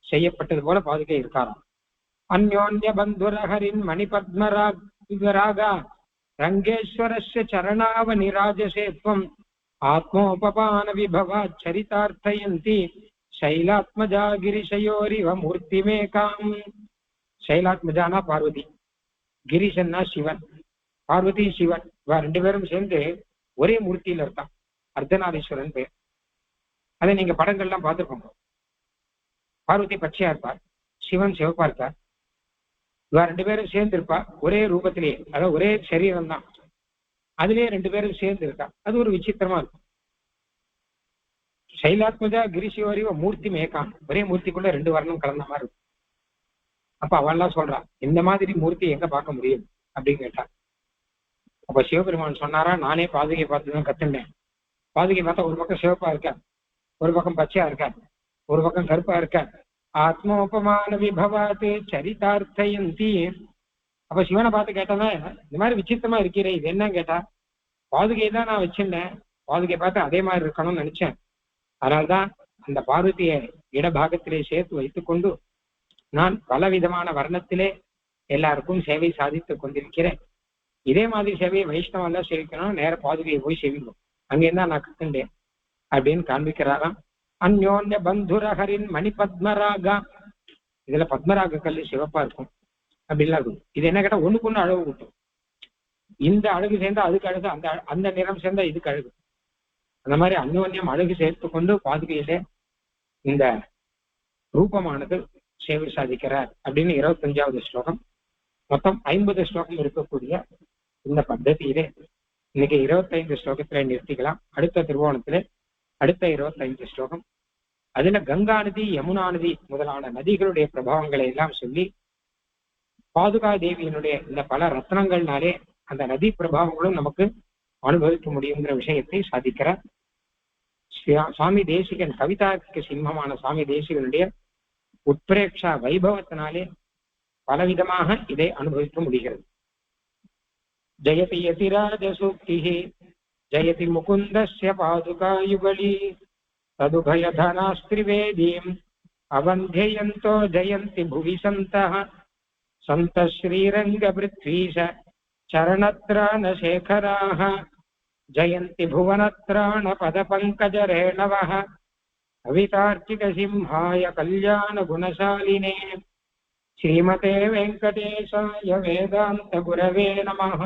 செய்யப்பட்டது போல பாதுகை இருக்காராம். அந்யோன்ய பந்துரஹரின் மணிபத்மராகா ரங்கேஸ்வரஸ்ய சரணாவ நிராஜசேத்வம் ஆத்மோபபான விபவா சரிதார்த்தயந்தி சைலாத்மஜா கிரிஷயோரிவ மூர்த்திமேகாம். சைலாத்மஜானா பார்வதி, கிரிஷன்னா சிவன், பார்வதி சிவன், இவ ரெண்டு பேரும் சேர்ந்து ஒரே மூர்த்தியில இருக்கான். அர்த்தநாரீஸ்வரன் பேர். அதை நீங்க படங்கள்லாம் பார்த்துருக்கோங்க. பார்வதி பச்சையா இருப்பார், சிவன் சிவப்பா இருப்பார். இவ ரெண்டு பேரும் சேர்ந்து இருப்பா ஒரே ரூபத்திலேயே, அதாவது ஒரே சரீரம் தான், அதுலயே ரெண்டு பேரும் சேர்ந்து இருக்கா. அது ஒரு விசித்திரமா இருக்கும். சைலாத்மஜா கிரிசியோரி மூர்த்தி மேகான், ஒரே மூர்த்திக்குள்ள ரெண்டு வர்ணம் கலந்த மாதிரி இருக்கும். அப்ப அவள்லாம் சொல்றா இந்த மாதிரி மூர்த்தி எங்க பார்க்க முடியும் அப்படின்னு கேட்டா. அப்ப சிவபெருமான் சொன்னாரா, நானே பாதுகை பார்த்துதான் கத்துட்டேன். பாதுகை பார்த்தா ஒரு பக்கம் சிவப்பா இருக்க, ஒரு பக்கம் பச்சையா இருக்க, ஒரு பக்கம் கருப்பா இருக்க. ஆத்மோபமான விபவாத்து சரிதார்த்தயந்தி. அப்ப சிவனை பார்த்து கேட்டனா, இந்த மாதிரி விசித்திரமா இருக்கிறே இது என்ன கேட்டா, பாதுகை தான் நான் வச்சிருந்தேன், பாதுகை பார்த்து அதே மாதிரி இருக்கணும்னு நினைச்சேன். அதனால்தான் அந்த பார்வதியை இடபாகத்திலே சேர்த்து வைத்துக் கொண்டு நான் பலவிதமான வர்ணத்திலே எல்லாருக்கும் சேவை சாதித்துக் கொண்டிருக்கிறேன். இதே மாதிரி சேவையை வைஷ்ணவெல்லாம் சேவிக்கணும், நேர பாதுகையை போய் சேவிக்கும், அங்கேருந்தான் நான் கத்துண்டேன் அப்படின்னு காண்பிக்கிறாராம். அந்யோன்ய பந்துரஹரின் மணி பத்மராகா. இதுல பத்மராக கல்லு சிவப்பா இருக்கும் அப்படின்லாம் இருக்கும். இது என்ன கேட்டா ஒண்ணுக்கு ஒண்ணு அழகு கூட்டும். இந்த அழகு சேர்ந்தா அதுக்கு அழகு, அந்த அந்த நிறம் சேர்ந்தா இதுக்கு அழகு. அந்த மாதிரி அந்யோன்யம் அழகு சேர்த்து கொண்டு பாதுகையில இந்த ரூபமானது சேவை சாதிக்கிறார் அப்படின்னு 25வது ஸ்லோகம். மொத்தம் 50 ஸ்லோகம் இருக்கக்கூடிய இந்த பத்ததியிலே இன்னைக்கு 25 ஸ்லோகத்துல நிறுத்திக்கலாம். அடுத்த திருவோணத்திலே அடுத்த 25 ஸ்லோகம். அதுல கங்கா நதி, யமுனா நதி முதலான நதிகளுடைய பிரபாவங்களை எல்லாம் சொல்லி பாதுகா தேவியினுடைய இந்த பல ரத்னங்கள்னாலே அந்த நதி பிரபாவங்களும் நமக்கு அனுபவிக்க முடியுங்கிற விஷயத்தை சாதிக்கிறார். சுவாமி தேசிகன், கவிதாக்கு சிம்மமான சுவாமி தேசிகனுடைய உட்பிரேட்சா வைபவத்தினாலே பலவிதமாக இதை அனுபவிக்க முடிகிறது. ஜெயதி யதிராஜ சூக்தி ஜெயதி முகுந்தஸ்ய பாதுகா யுகலி ததுபயதனாஸ்திரிவேதீம் அவந்தியந்தோ ஜெயந்தி புவி சந்தः சந்த ஸ்ரீரங்க பிருத்வீஷ சரணத்ராண சேகராः ஜயந்தி புவனத்ராண பத பங்கஜ ரேணவः கவிதார்க்கிக சிம்ஹாய கல்யாண குணசாலினே ஸ்ரீமதே வெங்கடேசாய வேதாந்த குரவே நமः.